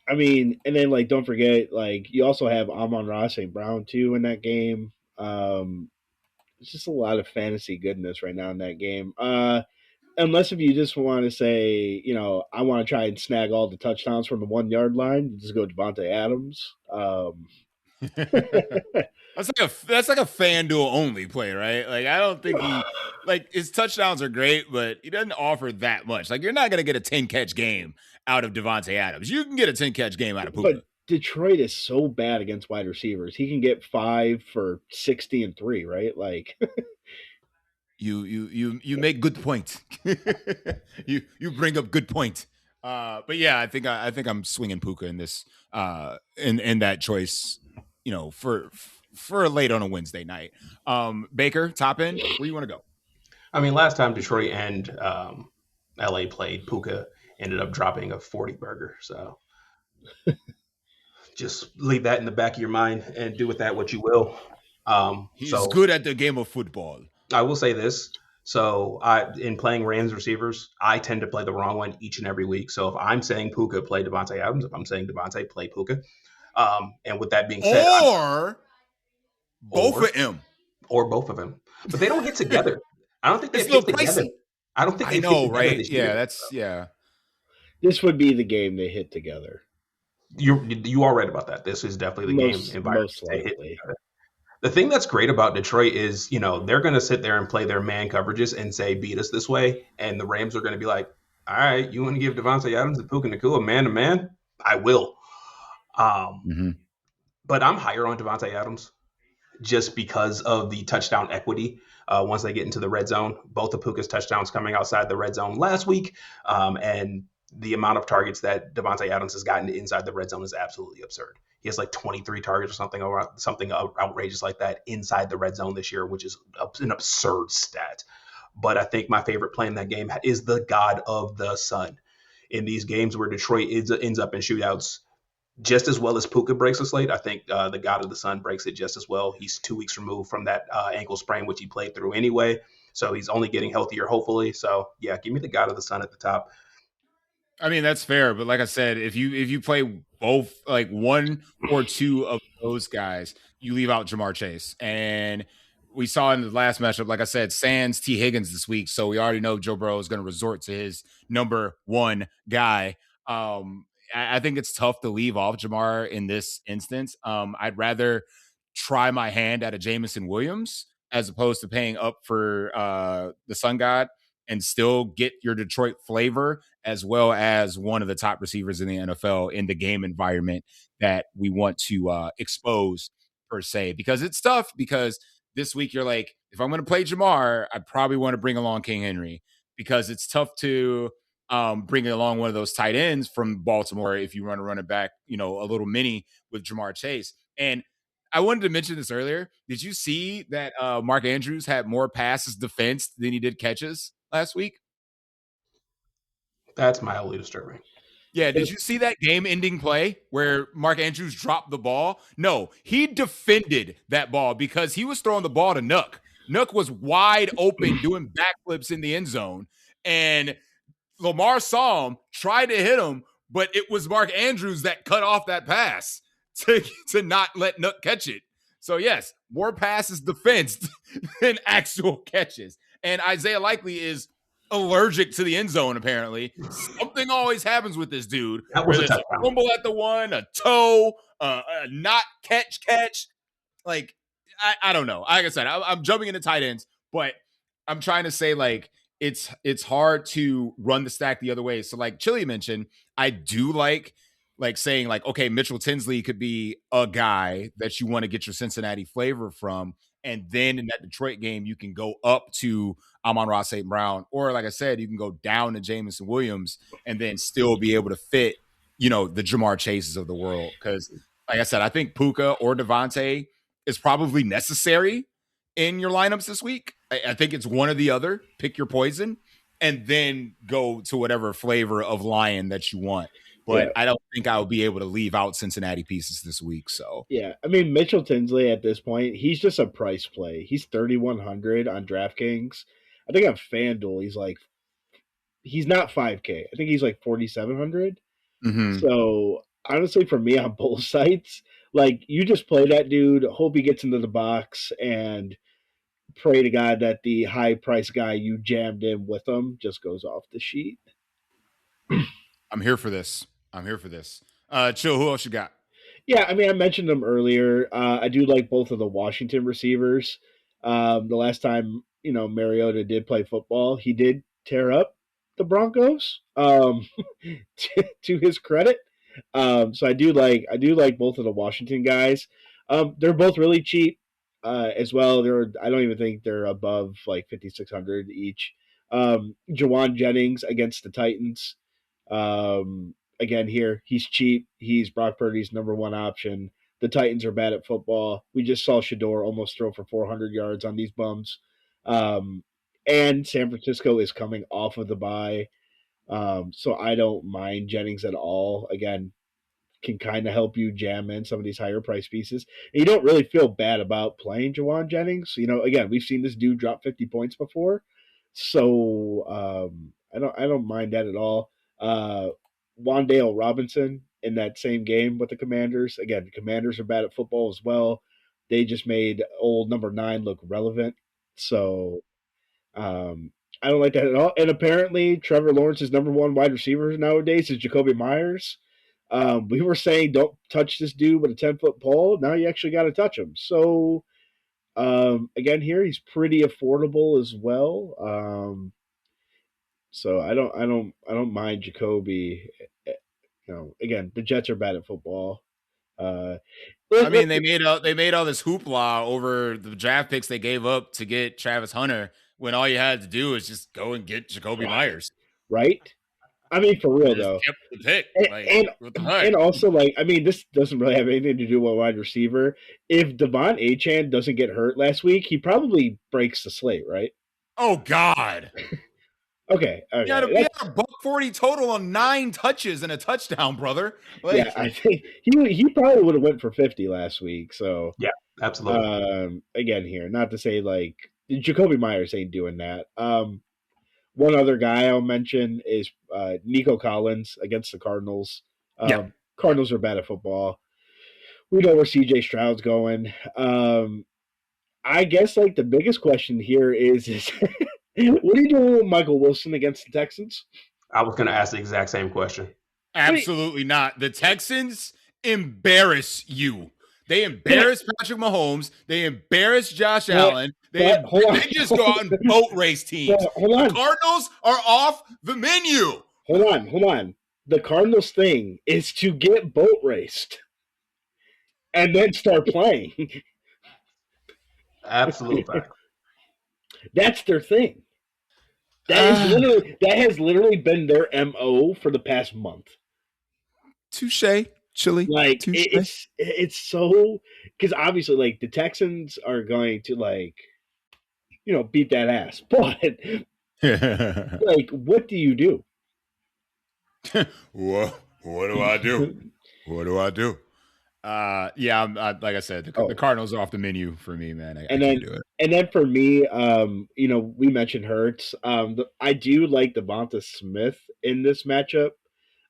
I mean, and then, like, don't forget, like, you also have Amon-Ra St. Brown, too, in that game. It's just a lot of fantasy goodness right now in that game. Unless if you just want to say, I want to try and snag all the touchdowns from the 1 yard line, you just go Devontae Adams. That's like a FanDuel only play, right? Like I don't think his touchdowns are great, but he doesn't offer that much. Like you're not going to get a 10 catch game out of Devontae Adams. You can get a 10 catch game out of Puka. But Detroit is so bad against wide receivers. He can get 5 for 60 and 3, right? Like. You make good point. you bring up good point. But I think I'm swinging Puka in this in that choice. For late on a Wednesday night. Baker, top end, where you want to go? I mean, last time Detroit and LA played, Puka ended up dropping a 40 burger. So just leave that in the back of your mind and do with that what you will. He's good at the game of football. I will say this. So in playing Rams receivers, I tend to play the wrong one each and every week. So if I'm saying Puka, play Devontae Adams. If I'm saying Devontae, play Puka. And with that being said, both of them. Or both of them. But they don't get together. I don't think they get together. I don't think they know, right? This would be the game they hit together. You are right about that. This is definitely the game environment. Most likely. The thing that's great about Detroit is, they're going to sit there and play their man coverages and say, beat us this way. And the Rams are going to be like, all right, you want to give Devontae Adams and Puka Nacua man to man? I will. But I'm higher on Devontae Adams just because of the touchdown equity. Once they get into the red zone, both of Puka's touchdowns coming outside the red zone last week, and the amount of targets that Devontae Adams has gotten inside the red zone is absolutely absurd. He has like 23 targets or something outrageous like that inside the red zone this year, which is an absurd stat. But I think my favorite play in that game is the God of the Sun. In these games where Detroit ends up in shootouts, just as well as Puka breaks the slate, I think the God of the Sun breaks it just as well. He's 2 weeks removed from that ankle sprain, which he played through anyway. So he's only getting healthier, hopefully. So, yeah, give me the God of the Sun at the top. I mean, that's fair. But like I said, if you play both, like one or two of those guys, you leave out Jamar Chase. And we saw in the last matchup, like I said, Sans T. Higgins this week. So we already know Joe Burrow is going to resort to his number one guy. I think it's tough to leave off Jamar in this instance. I'd rather try my hand at a Jameson Williams as opposed to paying up for the Sun God and still get your Detroit flavor as well as one of the top receivers in the NFL in the game environment that we want to expose per se. Because it's tough because this week you're like, if I'm going to play Jamar, I probably want to bring along King Henry because it's tough to bringing along one of those tight ends from Baltimore if you want to run it back, a little mini with Jamar Chase. And I wanted to mention this earlier. Did you see that Mark Andrews had more passes defensed than he did catches last week? That's mildly disturbing. Yeah, did you see that game-ending play where Mark Andrews dropped the ball? No, he defended that ball because he was throwing the ball to Nook. Nook was wide open doing backflips in the end zone, and Lamar saw him, tried to hit him, but it was Mark Andrews that cut off that pass to not let Nook catch it. So, yes, more passes defensed than actual catches. And Isaiah Likely is allergic to the end zone, apparently. Something always happens with this dude. That was a fumble at the one, a toe, a not catch. Like, I don't know. Like I said, I'm jumping into tight ends, but I'm trying to say, like, it's hard to run the stack the other way. So like Chili mentioned, I do like saying like, okay, Mitchell Tinsley could be a guy that you want to get your Cincinnati flavor from. And then in that Detroit game, you can go up to Amon-Ra St. Brown. Or like I said, you can go down to Jameson Williams and then still be able to fit, the Jamar Chases of the world. Because like I said, I think Puka or Devontae is probably necessary in your lineups this week. I think it's one or the other. Pick your poison and then go to whatever flavor of lion that you want. But yeah. I don't think I'll be able to leave out Cincinnati pieces this week. So yeah, I mean, Mitchell Tinsley at this point, he's just a price play. He's 3,100 on DraftKings. I think on FanDuel, he's not 5K. I think he's like 4,700. Mm-hmm. So honestly, for me on both sites, like you just play that dude, hope he gets into the box, and pray to God that the high price guy you jammed in with him just goes off the sheet. I'm here for this. Chill, who else you got? Yeah, I mean, I mentioned them earlier. I do like both of the Washington receivers. The last time, Mariota did play football, he did tear up the Broncos, to his credit. So I do like both of the Washington guys. They're both really cheap as well. I don't even think they're above like 5,600 each. Jawan Jennings against the Titans. Again, here, he's cheap. He's Brock Purdy's number one option. The Titans are bad at football. We just saw Shador almost throw for 400 yards on these bums. And San Francisco is coming off of the bye. So I don't mind Jennings at all. Again, can kind of help you jam in some of these higher price pieces. And you don't really feel bad about playing Jawan Jennings. Again, we've seen this dude drop 50 points before. So I don't mind that at all. Wan'Dale Robinson in that same game with the Commanders. Again, the Commanders are bad at football as well. They just made old number 9 look relevant. So I don't like that at all. And apparently Trevor Lawrence's number one wide receiver nowadays is Jacoby Myers. We were saying don't touch this dude with a 10-foot pole. Now you actually got to touch him. So Again, here he's pretty affordable as well. So I don't mind Jacoby. Again, the Jets are bad at football. Uh, I mean, they made all this hoopla over the draft picks they gave up to get Travis Hunter when all you had to do is just go and get Jacoby Myers. Right? I mean, for real Just though. kept the pick. And also, like, I mean, this doesn't really have anything to do with wide receiver. If Devon Achane doesn't get hurt last week, he probably breaks the slate, right? Oh God. Okay. He had a $140 total on 9 touches and a touchdown, brother. Yeah, I think he probably would have went for 50 last week. So yeah, absolutely. Again, here, not to say like Jacoby Myers ain't doing that. One other guy I'll mention is Nico Collins against the Cardinals. Cardinals are bad at football. We know where CJ Stroud's going. I guess like the biggest question here is what are you doing with Michael Wilson against the Texans? I was going to ask the exact same question. Absolutely not. The Texans embarrass you. They embarrass Patrick Mahomes. They embarrass Josh Allen. They just go out and boat race teams. The Cardinals are off the menu. Hold on. The Cardinals thing is to get boat raced and then start playing. Absolute fact. That's their thing. That has literally been their MO for the past month. Touche, Chili. Like it's so because obviously like the Texans are going to like beat that ass, but like what do you do? What do I do? What do I do? Yeah, like I said, the Cardinals are off the menu for me, man. I can't do it. And then for me, we mentioned Hurts. I do like Devonta Smith in this matchup.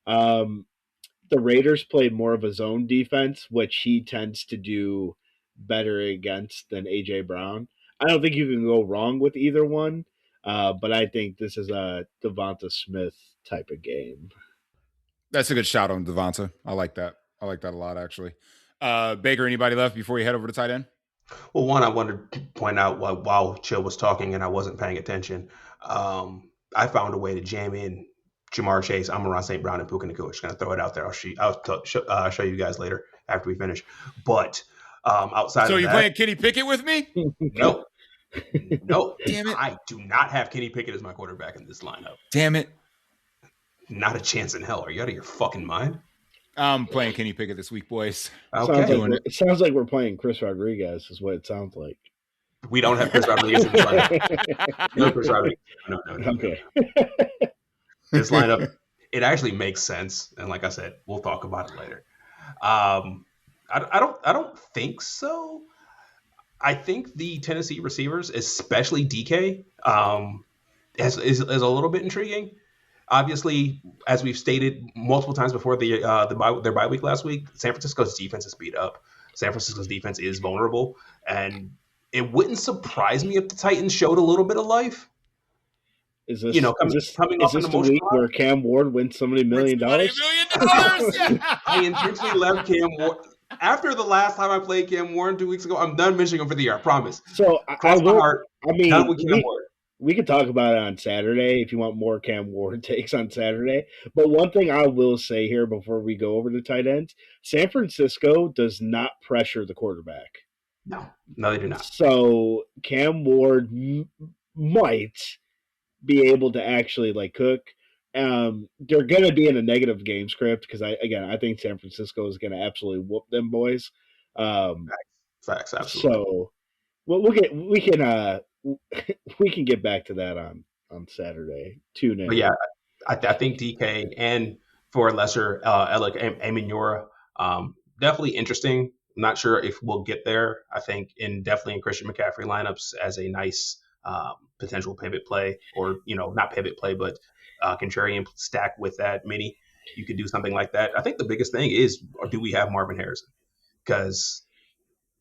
The Raiders play more of a zone defense, which he tends to do better against than AJ Brown. I don't think you can go wrong with either one, but I think this is a Devonta Smith type of game. That's a good shout on Devonta. I like that. I like that a lot, actually. Baker, anybody left before you head over to tight end? Well, one, I wanted to point out while Chill was talking and I wasn't paying attention, I found a way to jam in Jamar Chase, Amon-Ra St. Brown, and Puka Nacua. Just going to throw it out there. I'll show you guys later after we finish. But outside so of that... So you're playing Kenny Pickett with me? No. Damn it. I do not have Kenny Pickett as my quarterback in this lineup. Damn it. Not a chance in hell. Are you out of your fucking mind? I'm playing Kenny Pickett this week, boys. Okay. It sounds like we're playing Chris Rodriguez is what it sounds like. We don't have Chris Rodriguez in this lineup. No, Chris Rodriguez. No. Okay. This lineup, it actually makes sense. And like I said, we'll talk about it later. I don't think so. I think the Tennessee receivers, especially DK, is a little bit intriguing. Obviously, as we've stated multiple times before their bye week last week, San Francisco's defense is beat up. San Francisco's defense is vulnerable, and it wouldn't surprise me if the Titans showed a little bit of life. Is this the week where Cam Ward wins so many $1 million? I intentionally left Cam Ward. After the last time I played Cam Ward 2 weeks ago, I'm done missing him for the year. I promise. So cross my heart. I mean, we could talk about it on Saturday if you want more Cam Ward takes on Saturday. But one thing I will say here before we go over to tight ends, San Francisco does not pressure the quarterback. No, they do not. So Cam Ward might be able to actually like cook. They're going to be in a negative game script because I think San Francisco is going to absolutely whoop them boys. Facts, absolutely. So we can get back to that on Saturday. Tune in. But yeah, I think DK and for a lesser like Amenora, definitely interesting. I'm not sure if we'll get there. I think definitely in Christian McCaffrey lineups as a nice potential pivot play, or not pivot play, but contrarian stack with that mini. You could do something like that. I think the biggest thing is, do we have Marvin Harrison? Because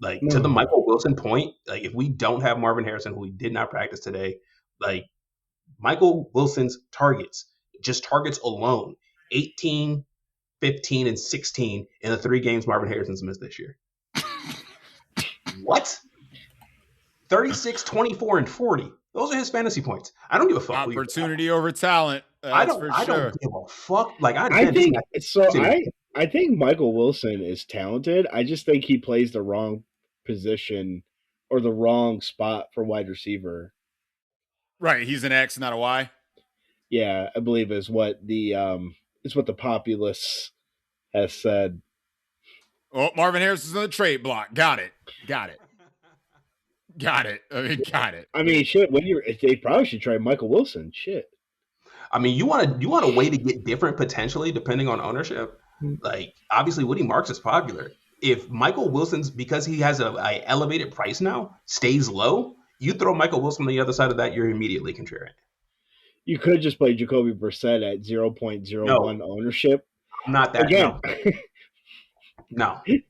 to the Michael Wilson point, like if we don't have Marvin Harrison, who we did not practice today, like Michael Wilson's targets alone, 18, 15, and 16 in the 3 games Marvin Harrison's missed this year. What? 36, 24, and 40. Those are his fantasy points. I don't give a fuck. Opportunity over talent. I don't give a fuck. Like I think Michael Wilson is talented. I just think he plays the wrong position or the wrong spot for wide receiver. Right, he's an X, not a Y. Yeah, I believe is what the populace has said. Oh, Marvin Harris is on the trade block. Got it. I mean, shit. They probably should try Michael Wilson. Shit. I mean, you want a way to get different potentially depending on ownership. Like obviously, Woody Marks is popular. If Michael Wilson's, because he has a elevated price now, stays low, you throw Michael Wilson on the other side of that, you're immediately contrarian. You could just play Jacoby Brissett at 0.01 ownership. Not that again. No. You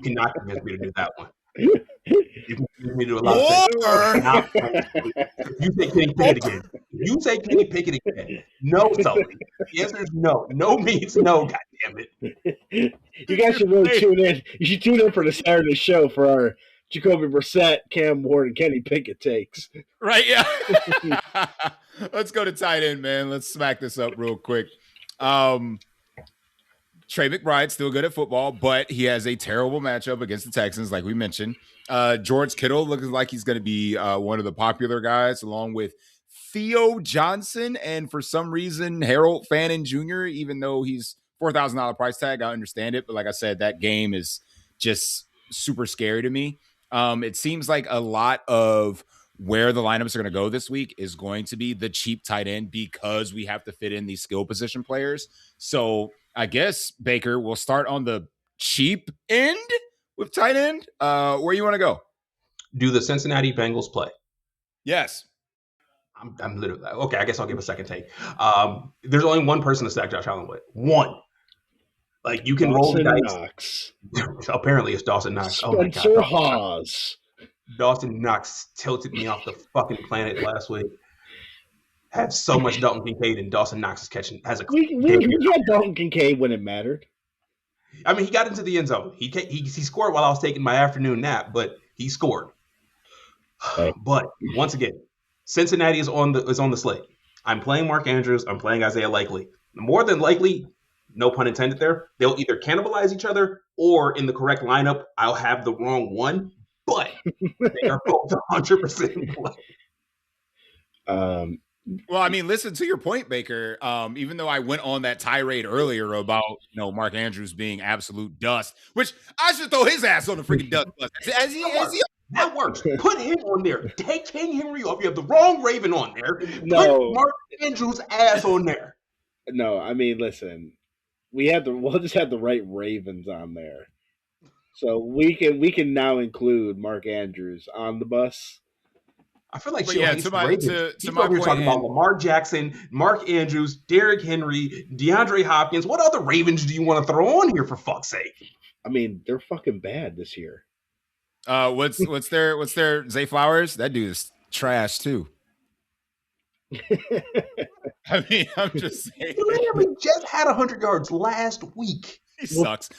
cannot convince me to do that one. You can convince me to do a lot of things. You say Kenny Pickett again. No, Sully. The answer is no. No means no, goddammit. You guys should really tune in. You should tune in for the Saturday show for our Jacoby Brissett, Cam Ward, and Kenny Pickett takes. Right, yeah. Let's go to tight end, man. Let's smack this up real quick. Trey McBride's still good at football, but he has a terrible matchup against the Texans, like we mentioned. George Kittle looks like he's going to be one of the popular guys, along with Theo Johnson, and for some reason, Harold Fannin Jr., even though he's $4,000 price tag, I understand it. But like I said, that game is just super scary to me. It seems like a lot of where the lineups are going to go this week is going to be the cheap tight end because we have to fit in these skill position players. So I guess, Baker, we'll start on the cheap end with tight end. Where you want to go? Do the Cincinnati Bengals play? Yes. I'm literally okay. I guess I'll give a second take. There's only one person to stack Josh Allen with. One. Like you can roll the dice. Apparently, it's Dawson Knox. Spencer Hawes. Dawson Knox tilted me off the fucking planet last week. Had so much Dalton Kincaid, and Dawson Knox is catching. We had Dalton Kincaid when it mattered. I mean, he got into the end zone. He scored while I was taking my afternoon nap, but he scored. Right. But once again, Cincinnati is on the slate. I'm playing Mark Andrews. I'm playing Isaiah Likely. More than likely, no pun intended there, they'll either cannibalize each other or in the correct lineup, I'll have the wrong one. But they are both 100% in play. Well, I mean, listen to your point, Baker. Even though I went on that tirade earlier about Mark Andrews being absolute dust, which I should throw his ass on the freaking dust bus. That works. Put him on there. Take King Henry off. You have the wrong Raven on there. No. Put Mark Andrews' ass on there. No, I mean, listen. We'll just have the right Ravens on there. So we can now include Mark Andrews on the bus. I feel like to my point, talking about Lamar Jackson, Mark Andrews, Derrick Henry, DeAndre Hopkins. What other Ravens do you want to throw on here for fuck's sake? I mean, they're fucking bad this year. What's their Zay Flowers? That dude is trash too. I mean, I'm just saying. He just had 100 yards last week. He sucks.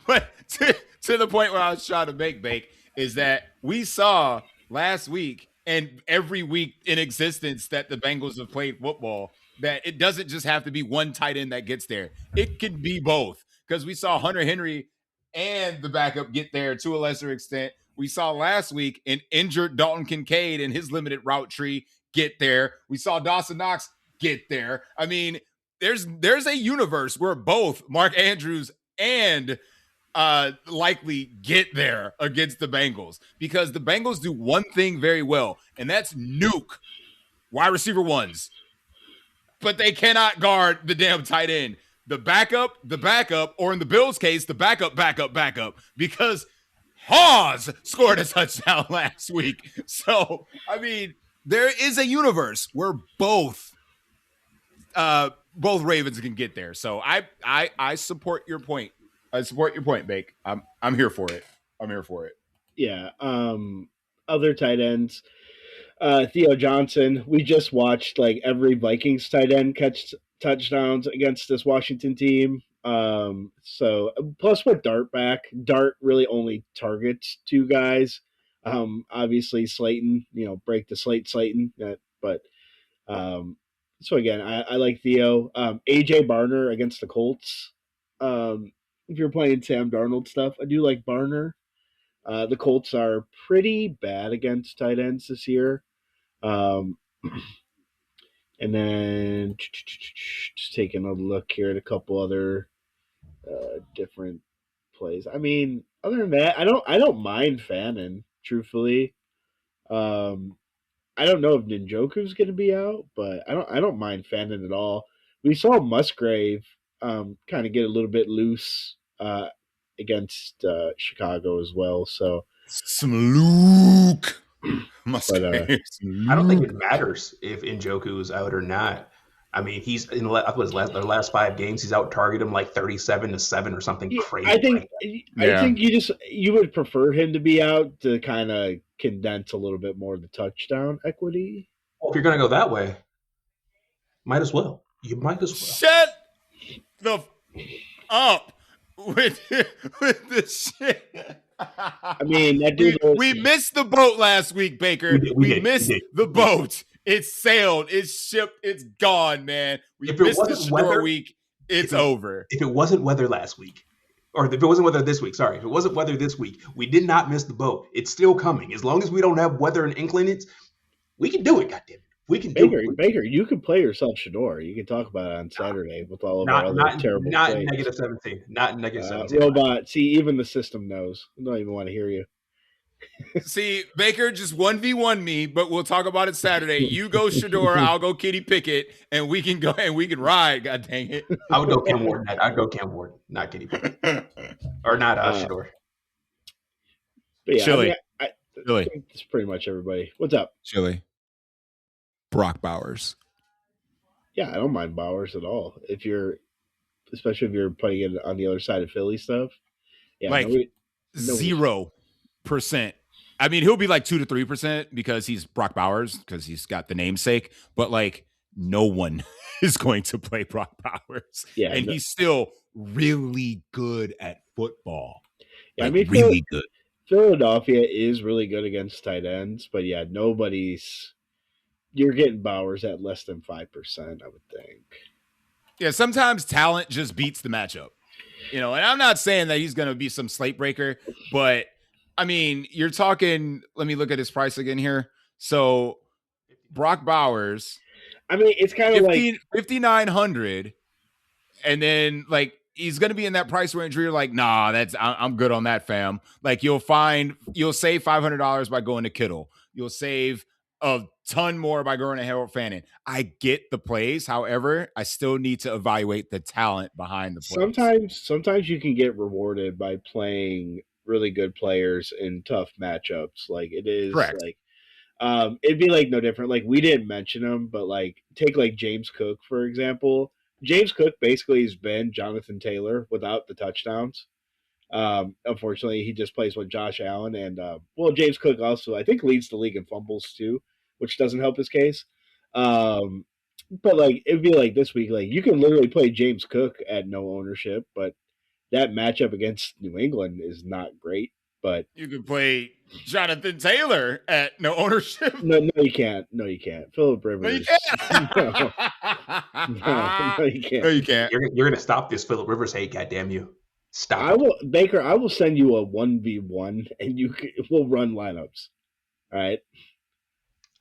But to the point where I was trying to make, Bake, is that we saw last week and every week in existence that the Bengals have played football, that it doesn't just have to be one tight end that gets there. It can be both, because we saw Hunter Henry and the backup get there to a lesser extent. We saw last week an injured Dalton Kincaid and his limited route tree get there. We saw Dawson Knox get there. I mean, there's a universe where both Mark Andrews and Likely get there against the Bengals, because the Bengals do one thing very well, and that's nuke wide receiver ones. But they cannot guard the damn tight end. The backup, or in the Bills' case, the backup, because Hawes scored a touchdown last week. So, I mean, there is a universe where both Ravens can get there. So I support your point. I support your point, Bake. I'm here for it. Yeah. Other tight ends. Theo Johnson. We just watched like every Vikings tight end catch touchdowns against this Washington team. So plus with Dart back, Dart really only targets two guys. Obviously Slayton, break the Slayton. But so again, I like Theo. AJ Barner against the Colts. If you're playing Sam Darnold stuff, I do like Barner. The Colts are pretty bad against tight ends this year. And then just taking a look here at a couple other different plays. I mean, other than that, I don't mind Fannin, truthfully. I don't know if Njoku's going to be out, but I don't mind Fannin at all. We saw Musgrave kind of get a little bit loose against Chicago as well. So some Luke. Musgrave. I don't think it matters if Njoku is out or not. I mean, he's in their last 5 games. He's out targeted him like 37-7 or something crazy. I think you would prefer him to be out to kind of condense a little bit more of the touchdown equity. Well, if you're gonna go that way, might as well. You might as well. Shut the up with this shit. I mean, that dude. We missed the boat last week, Baker. We missed the boat. It's sailed. It's shipped. It's gone, man. We missed the Shador week. It's over. If it wasn't weather last week, or if it wasn't weather this week, sorry. If it wasn't weather this week, we did not miss the boat. It's still coming. As long as we don't have weather and inclinates, we can do it, goddammit. We can do it. Baker, you can play yourself Shador. You can talk about it on Saturday with all of our other terrible Not plays. negative 17. Not negative 17. Robot. See, even the system knows. I don't even want to hear you. See, Baker, just 1v1 me, but we'll talk about it Saturday. You go Shador, I'll go Kitty Pickett, and we can go and we can ride. God dang it! I would go Cam Ward. I'd go Cam Ward, not Kitty Pickett, or not Shador. Yeah, Chili, Chili. It's pretty much everybody. What's up, Chili? Brock Bowers. Yeah, I don't mind Bowers at all. Especially if you're putting it on the other side of Philly stuff. Yeah, like 0%. I mean, he'll be like 2 to 3% because he's Brock Bowers because he's got the namesake. But like, no one is going to play Brock Bowers. Yeah, and he's still really good at football. Yeah, like, I mean, really good. Philadelphia is really good against tight ends, but yeah, you're getting Bowers at less than 5%, I would think. Yeah, sometimes talent just beats the matchup. And I'm not saying that he's going to be some slate breaker, but I mean, you're talking, let me look at his price again here. So Brock Bowers, I mean, it's kind of like 5,900, and then like he's going to be in that price range where you're like, nah, I'm good on that, fam. Like you'll save $500 by going to Kittle. You'll save a ton more by going to Harold Fannin. I get the plays. However, I still need to evaluate the talent behind the plays. Sometimes you can get rewarded by playing really good players in tough matchups. Like it is correct. Like it'd be like no different. Like we didn't mention him, but like take like James Cook, for example. James Cook basically has been Jonathan Taylor without the touchdowns. Unfortunately, he just plays with Josh Allen and James Cook also I think leads the league in fumbles too, which doesn't help his case. But like it'd be like this week, like you can literally play James Cook at no ownership, but that matchup against New England is not great. But you can play Jonathan Taylor at no ownership. No, you can't. No, you can't. Phillip Rivers. No, you can't. No, you can't. No, you can't. You're gonna stop this Phillip Rivers hate, goddamn you! Stop. Baker. I will send you a 1v1, and we'll run lineups. All right.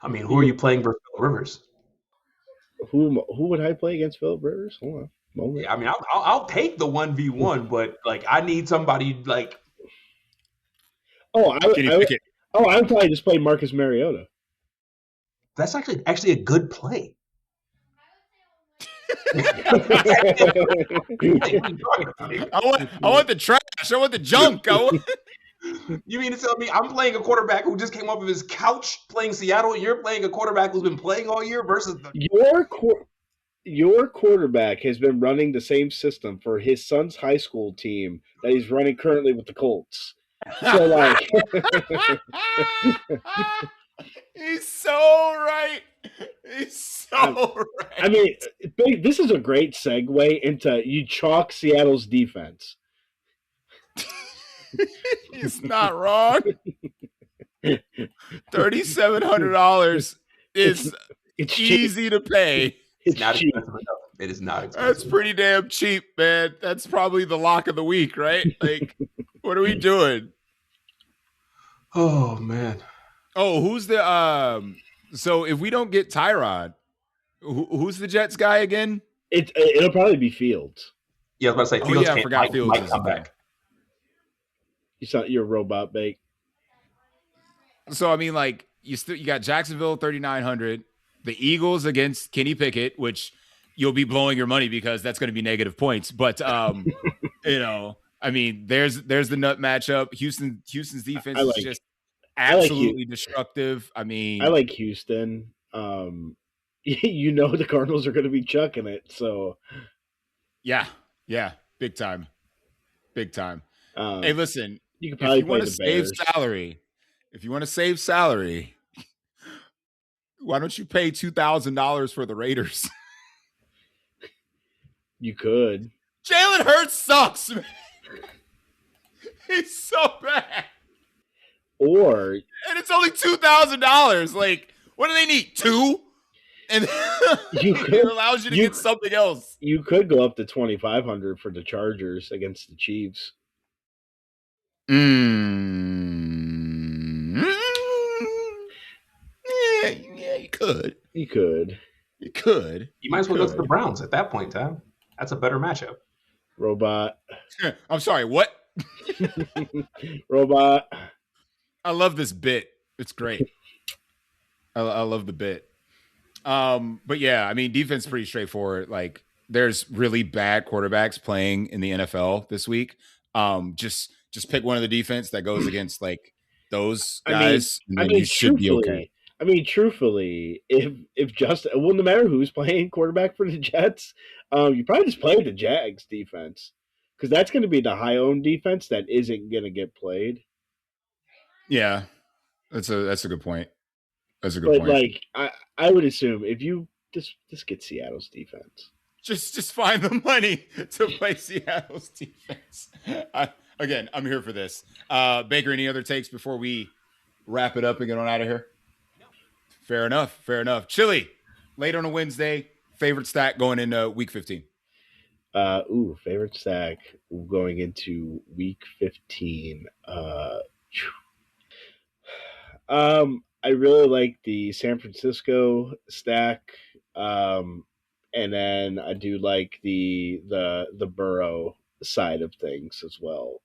I mean, who are you playing versus Phillip Rivers? Who would I play against Phillip Rivers? Hold on. Yeah, I mean, I'll take the 1v1, but like I need somebody like. I would probably just play Marcus Mariota. That's actually a good play. I want the trash. I want the junk. You mean to tell me I'm playing a quarterback who just came off of his couch playing Seattle, and you're playing a quarterback who's been playing all year versus your quarterback has been running the same system for his son's high school team that he's running currently with the Colts. So like He's so right. He's so right. I mean, this is a great segue into you chalk Seattle's defense. He's not wrong. $3,700 is it's easy to pay. It's not expensive enough. It is not expensive. That's pretty damn cheap, man. That's probably the lock of the week, right? Like, what are we doing? Oh man. Oh, who's the so if we don't get Tyrod, who's the Jets guy again? It'll probably be Fields. Yeah, I was about to say Fields. I forgot Fields might come back. You're a robot bake. So I mean, like you got Jacksonville 3,900, the Eagles against Kenny Pickett, which you'll be blowing your money because that's going to be negative points. But you know, I mean, there's the nut matchup. Houston's defense is just absolutely destructive. I mean, I like Houston. You know the Cardinals are going to be chucking it, so yeah, big time. Hey, listen, you can probably if you want to save salary, why don't you pay $2,000 for the Raiders? You could. Jalen Hurts sucks, man. He's so bad. And it's only $2,000. Like, what do they need? 2? And it allows you to get something else. You could go up to $2,500 for the Chargers against the Chiefs. Yeah, you could. You could. You might as well go to the Browns at that point in time. That's a better matchup. Robot. I'm sorry, what? Robot. I love this bit. It's great. I love the bit. But yeah, I mean, defense is pretty straightforward. Like, there's really bad quarterbacks playing in the NFL this week. Just pick one of the defense that goes against like those guys, and then you should be okay. I mean, truthfully, if Justin, well, no matter who's playing quarterback for the Jets, you probably just play the Jags defense because that's going to be the high-owned defense that isn't going to get played. Yeah, that's a good point. That's a good point. Like, I would assume if you just get Seattle's defense, just find the money to play Seattle's defense. Again, I'm here for this. Baker, any other takes before we wrap it up and get on out of here? Fair enough. Chili, late on a Wednesday, favorite stack going into week 15. Favorite stack going into week 15. I really like the San Francisco stack. And then I do like the Burrow side of things as well.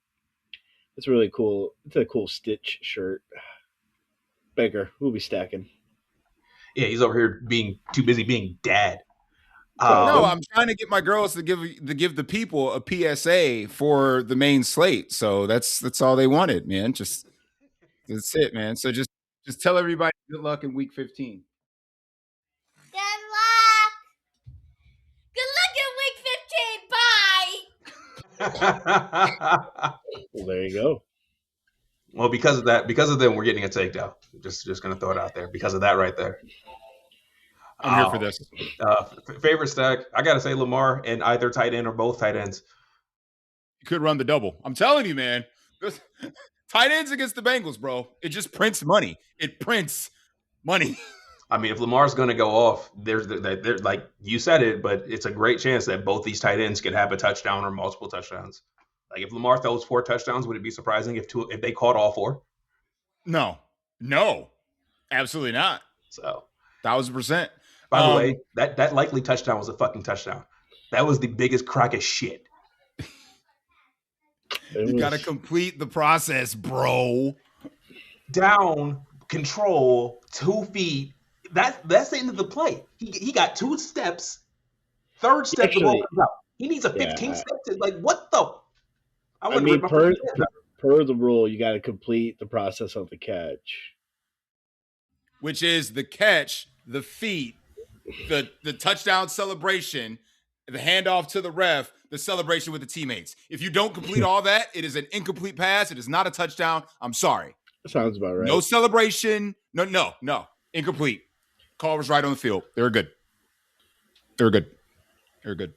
It's really cool. It's a cool Stitch shirt. Baker, who'll be stacking? Yeah, he's over here being too busy being dad. No, I'm trying to get my girls to give the people a PSA for the main slate. So that's all they wanted, man. That's it, man. So just tell everybody good luck in week 15. Good luck. Good luck in week 15. Bye. Well, there you go. Well, because of them, we're getting a takedown. Just gonna throw it out there because of that right there. I'm here for this. Favorite stack, I gotta say Lamar and either tight end or both tight ends. You could run the double. I'm telling you, man. Tight ends against the Bengals, bro. It just prints money. It prints money. I mean, if Lamar's going to go off, there's like you said it, but it's a great chance that both these tight ends could have a touchdown or multiple touchdowns. Like if Lamar throws 4 touchdowns, would it be surprising if they caught all 4? No, absolutely not. So 1,000%. By the way, that likely touchdown was a fucking touchdown. That was the biggest crack of shit. You got to complete the process, bro. Down, control, 2 feet. That's the end of the play. He got 2 steps. Third step, the ball comes out. He needs a 15 step to, like, what the? I mean, per the rule, you got to complete the process of the catch. Which is the catch, the feet, the touchdown celebration, the handoff to the ref, the celebration with the teammates. If you don't complete all that, it is an incomplete pass. It is not a touchdown. I'm sorry. That sounds about right. No celebration. No. Incomplete. Call was right on the field. They were good. They were good. They were good.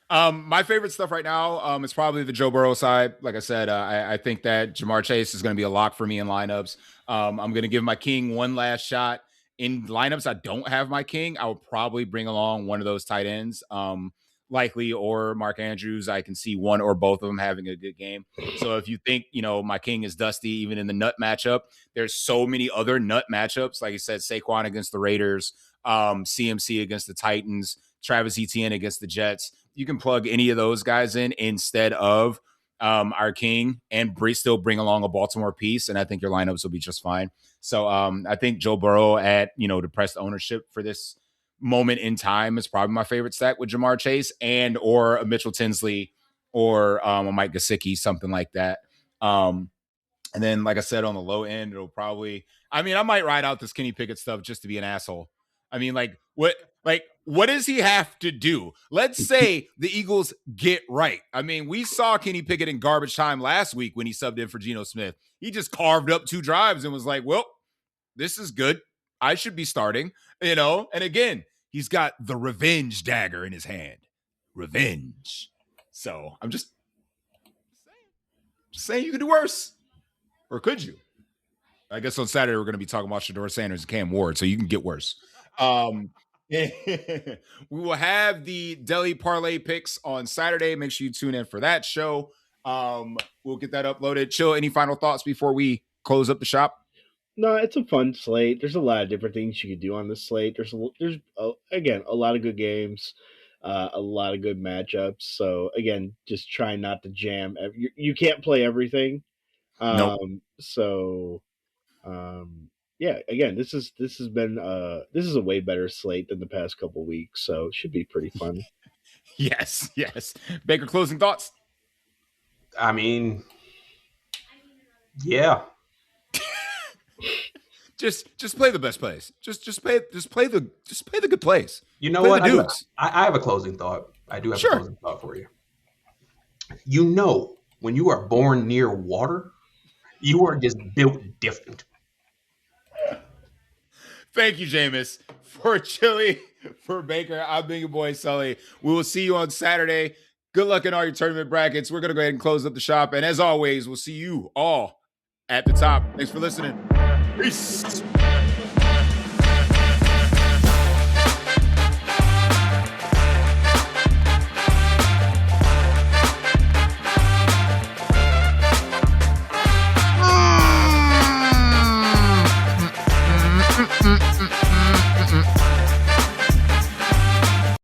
My favorite stuff right now is probably the Joe Burrow side. Like I said, I think that Jamar Chase is going to be a lock for me in lineups. I'm going to give my king one last shot. In lineups I don't have my king, I will probably bring along one of those tight ends, likely or Mark Andrews. I can see one or both of them having a good game. So if you think, my king is dusty, even in the nut matchup, there's so many other nut matchups. Like you said, Saquon against the Raiders, CMC against the Titans, Travis Etienne against the Jets. You can plug any of those guys in instead of our king and still bring along a Baltimore piece. And I think your lineups will be just fine. So I think Joe Burrow at, depressed ownership for this moment in time is probably my favorite stack with Jamar Chase and or a Mitchell Tinsley or a Mike Gesicki, something like that. And then, like I said, on the low end, it'll probably, I might ride out this Kenny Pickett stuff just to be an asshole. What does he have to do? Let's say the Eagles get right. We saw Kenny Pickett in garbage time last week when he subbed in for Geno Smith. He just carved up 2 drives and was like, well, this is good. I should be starting, And again, he's got the revenge dagger in his hand. Revenge. So I'm just saying you could do worse. Or could you? I guess on Saturday we're going to be talking about Shedeur Sanders and Cam Ward, so you can get worse. We will have the Deli parlay picks on Saturday. Make sure you tune in for that show. We'll get that uploaded. Chill, any final thoughts before we close up the shop? No, it's a fun slate. There's a lot of different things you could do on this slate. There's again, a lot of good games, a lot of good matchups. So again, just try not to jam. You can't play everything. Nope. Yeah, again, this has been this is a way better slate than the past couple weeks, so it should be pretty fun. Yes. Baker, closing thoughts? Yeah. Just play the best plays. Just play the good plays. You know play what? The I have a closing thought. I do have Sure. a closing thought for you. When you are born near water, you are just built different. Thank you, Jameis. For Chili, for Baker, I'm being your boy, Sully. We will see you on Saturday. Good luck in all your tournament brackets. We're going to go ahead and close up the shop. And as always, we'll see you all at the top. Thanks for listening. Peace.